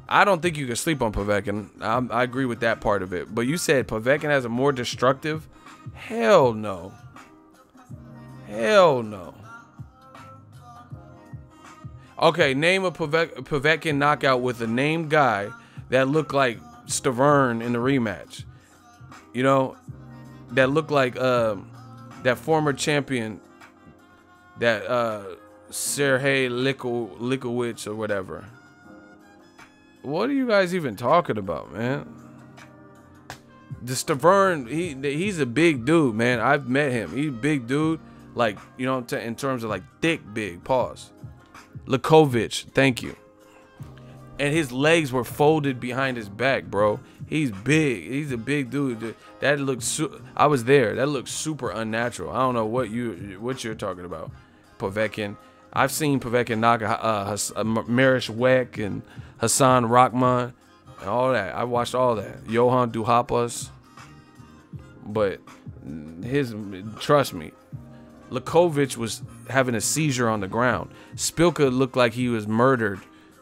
I don't think you can sleep on Povetkin. I agree with that part of it. But you said Povetkin has a more destructive? Hell no. Hell no. Okay, name a Povetkin knockout with a named guy that looked like Stavern in the rematch. You know, that looked like that former champion, that Sergey Likowicz or whatever. What are you guys even talking about, man? The Stavern, he's a big dude, man. I've met him. He's a big dude, like, you know, in terms of like thick, big. Pause. Likovich, thank you. And his legs were folded behind his back, bro. He's big. He's a big dude. That looks. I was there. That looks super unnatural. I don't know what you're talking about, Povetkin. I've seen Povetkin knock Marish Weck and Hassan Rahman and all that. I watched all that. Johan Duhaupas. But trust me, Likovich was having a seizure on the ground. Spilka looked like he was murdered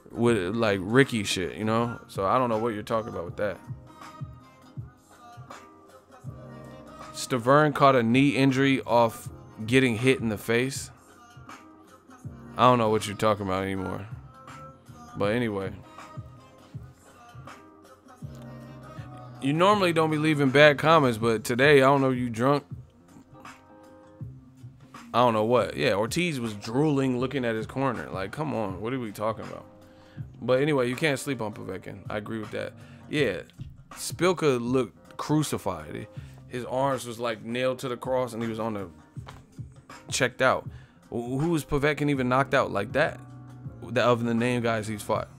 with like Ricky shit, you know? So I don't know what you're talking about with that. Stavern caught a knee injury off getting hit in the face. I don't know what you're talking about anymore. But anyway. You normally don't be leaving bad comments, but today, I don't know, you drunk? I don't know what. Yeah, Ortiz was drooling, looking at his corner. Like, come on, what are we talking about? But anyway, you can't sleep on Povetkin. I agree with that. Yeah, Spilka looked crucified. His arms was like nailed to the cross, and he was on the checked out. Who was Povetkin even knocked out like that? Of the name guys he's fought.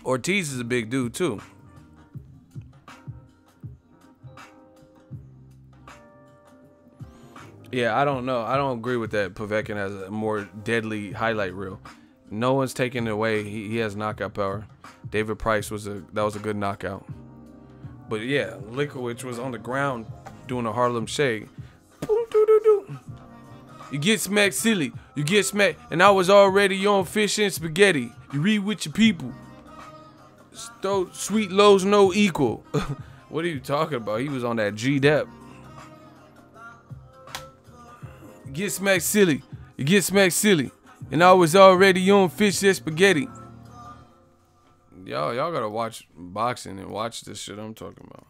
Ortiz is a big dude too. Yeah, I don't know. I don't agree with that. Povetkin has a more deadly highlight reel. No one's taking it away. He has knockout power. David Price was a good knockout. But yeah, Likowicz was on the ground doing a Harlem Shake. Boom, doo, doo, doo. You get smacked silly. You get smacked. And I was already on fish and spaghetti. You read with your people. Sweet lows no equal. What are you talking about? He was on that G-Dep. You get smacked silly. You get smacked silly. And I was already on fish and spaghetti. Y'all gotta watch boxing and watch this shit I'm talking about.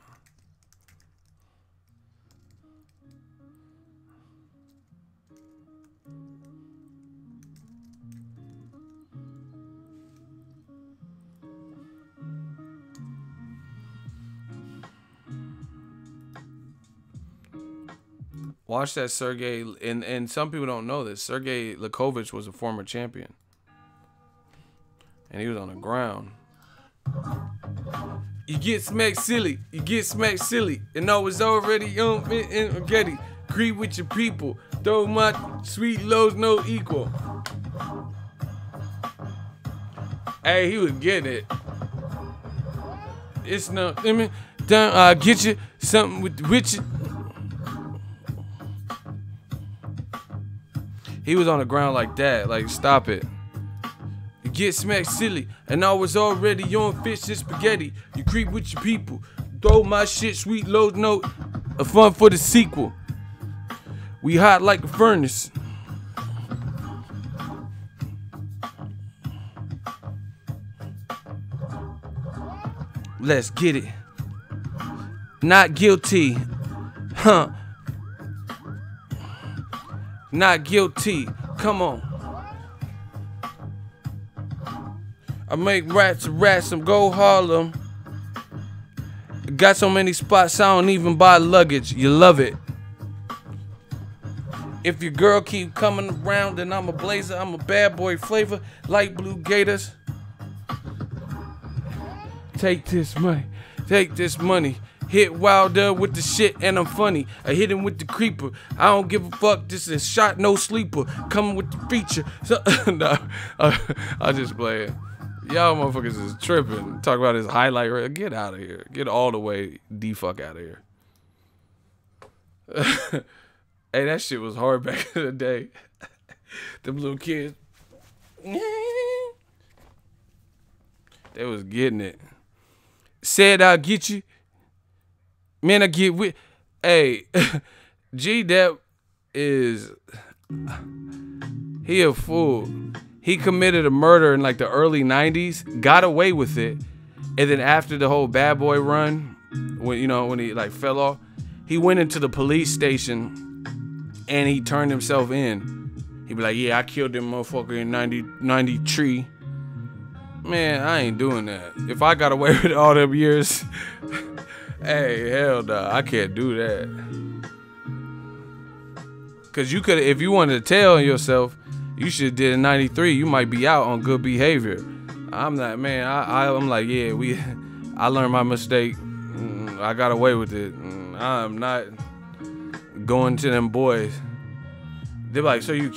Watch that Sergey, and some people don't know this. Sergey Likovich was a former champion. And he was on the ground. You get smacked silly. You get smacked silly. And I was already on in spaghetti. Agree with your people. Though my sweet lows no equal. Hey, he was getting it. It's no, I mean, I'll get you something with you. He was on the ground like that. Like, stop it. You get smacked silly. And I was already on fish and spaghetti. You creep with your people. Throw my shit, sweet low note. A fun for the sequel. We hot like a furnace. Let's get it. Not guilty. Huh. Not guilty. Come on. I make rats a ransom. Go Harlem. Got so many spots I don't even buy luggage. You love it. If your girl keep coming around, then I'm a blazer. I'm a bad boy flavor. Light blue gators. Take this money. Take this money. Hit Wilder with the shit and I'm funny. I hit him with the creeper. I don't give a fuck. This is shot, no sleeper. Coming with the feature. So, no, I just play it. Y'all motherfuckers is tripping. Talk about his highlight reel. Get out of here. Get all the way the fuck out of here. Hey, that shit was hard back in the day. Them little kids. They was getting it. Said I'll get you. Man, I get with. Hey, G-Dep is. He a fool. He committed a murder in like the early 90s, got away with it, and then after the whole bad boy run, when he like fell off, he went into the police station and he turned himself in. He'd be like, yeah, I killed them motherfucker in 93. Man, I ain't doing that. If I got away with all them years, hey, hell no, I can't do that. Cause you could, if you wanted to tell yourself, you should have did in 93. You might be out on good behavior. I'm not, man. I'm like, yeah, I learned my mistake. I got away with it. I'm not going to them boys. They're like, so you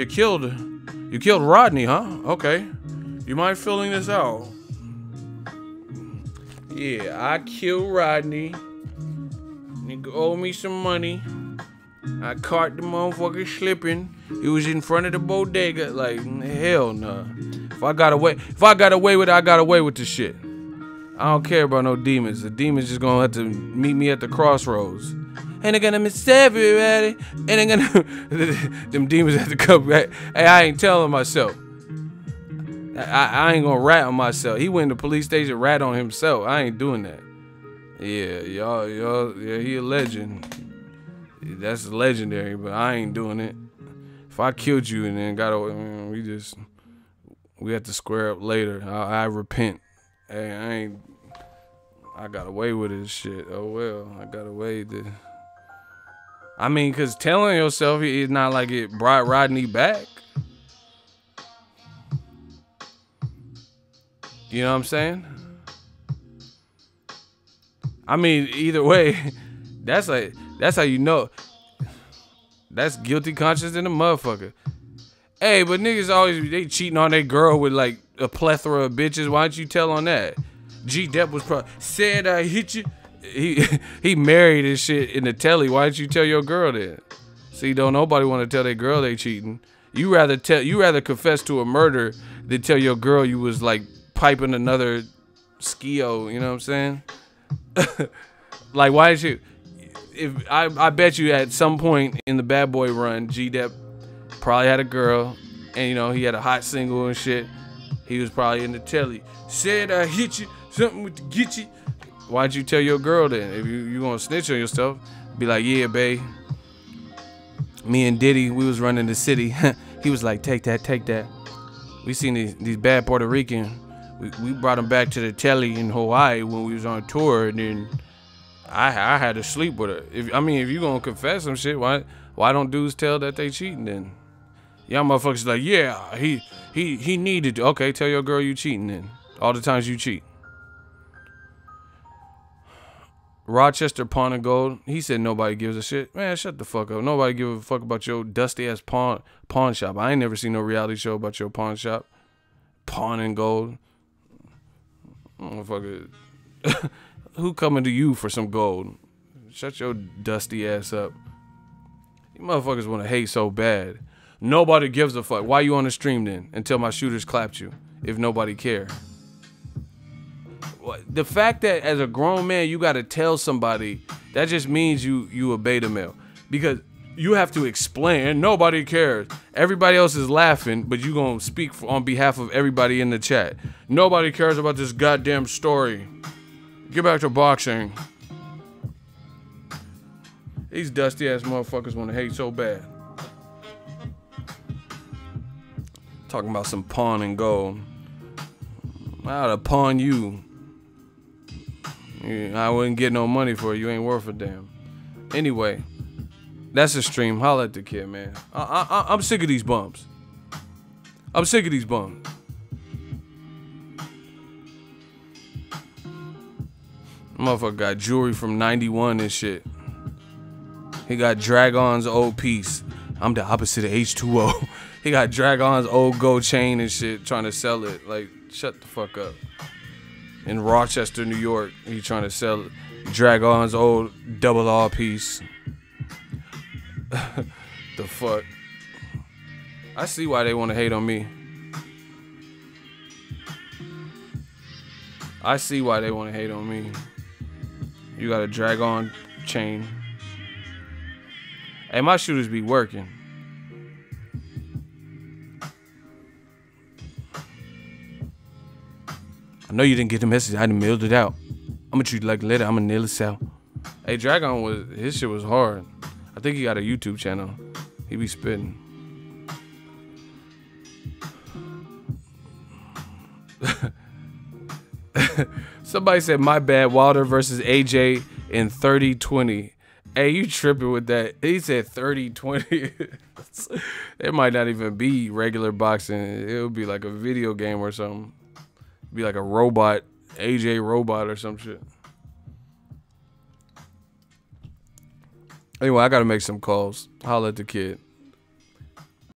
killed Rodney, huh? Okay. You mind filling this out? Yeah, I killed Rodney. Nigga owe me some money. I caught the motherfucker slipping. He was in front of the bodega. Like, hell no. If I got away with it, I got away with the shit. I don't care about no demons. The demons just gonna have to meet me at the crossroads. And they're gonna miss everybody. And they're gonna them demons have to come back. Hey, I ain't telling myself. I ain't gonna rat on myself. He went to the police station, rat on himself. I ain't doing that. Yeah, y'all, yeah, he a legend. That's legendary, but I ain't doing it. If I killed you and then got away, we have to square up later. I repent. Hey, I got away with this shit. Oh well, I got away with it. I mean, cause telling yourself it's not like it brought Rodney back. You know what I'm saying? I mean, either way, that's how you know. That's guilty conscience in a motherfucker. Hey, but niggas always, they cheating on their girl with like a plethora of bitches. Why don't you tell on that? G-Dep was probably said I hit you. He married and shit in the telly. Why didn't you tell your girl that? See, don't nobody want to tell their girl they cheating. You rather confess to a murder than tell your girl you was like piping another skio. You know what I'm saying? Like, why did you? If I bet you at some point in the bad boy run, G-Dep probably had a girl, and he had a hot single and shit. He was probably in the telly. Said I hit you, something with the get you. Why'd you tell your girl then? If you gonna snitch on yourself, be like, yeah, babe. Me and Diddy, we was running the city. He was like, take that. We seen these bad Puerto Rican. We brought them back to the telly in Hawaii when we was on tour, and then I had to sleep with her. If you gonna confess some shit, why don't dudes tell that they cheating then? Y'all motherfuckers like, yeah, he needed to. Okay, tell your girl you cheating then. All the times you cheat. Rochester Pawn and Gold, he said nobody gives a shit. Man, shut the fuck up. Nobody give a fuck about your dusty ass pawn shop. I ain't never seen no reality show about your pawn shop. Pawn and Gold. Motherfucker. Who coming to you for some gold? Shut your dusty ass up. You motherfuckers want to hate so bad. Nobody gives a fuck. Why you on the stream then? Until my shooters clapped you. if nobody care? The fact that as a grown man you gotta tell somebody, that just means you a beta male, because you have to explain. Nobody cares. Everybody else is laughing, but you gonna speak on behalf of everybody in the chat. Nobody cares about this goddamn story. Get back to boxing. These dusty ass motherfuckers want to hate so bad. Talking about some pawn and gold. I ought to pawn you. I wouldn't get no money for it. You ain't worth a damn. Anyway, that's a stream. Holla at the kid, man. I'm sick of these bums. I'm sick of these bums. Motherfucker got jewelry from 91 and shit. He got Dragon's old piece. I'm the opposite of H2O. He got Dragon's old gold chain and shit, trying to sell it. Like, shut the fuck up. In Rochester, New York, he trying to sell Dragon's old double R piece. The fuck? I see why they want to hate on me. I see why they want to hate on me. You got a Dragon chain. Hey, my shooters be working. I know you didn't get the message. I done mailed it out. I'm gonna treat you like a letter. I'm gonna nail this out. Hey, Dragon his shit was hard. I think he got a YouTube channel. He be spitting. Somebody said, my bad, Wilder versus AJ in 30-20. Hey, you tripping with that. He said 30-20. It might not even be regular boxing. It'll be like a video game or something. Be like a robot, AJ robot or some shit. Anyway, I gotta make some calls. Holla at the kid.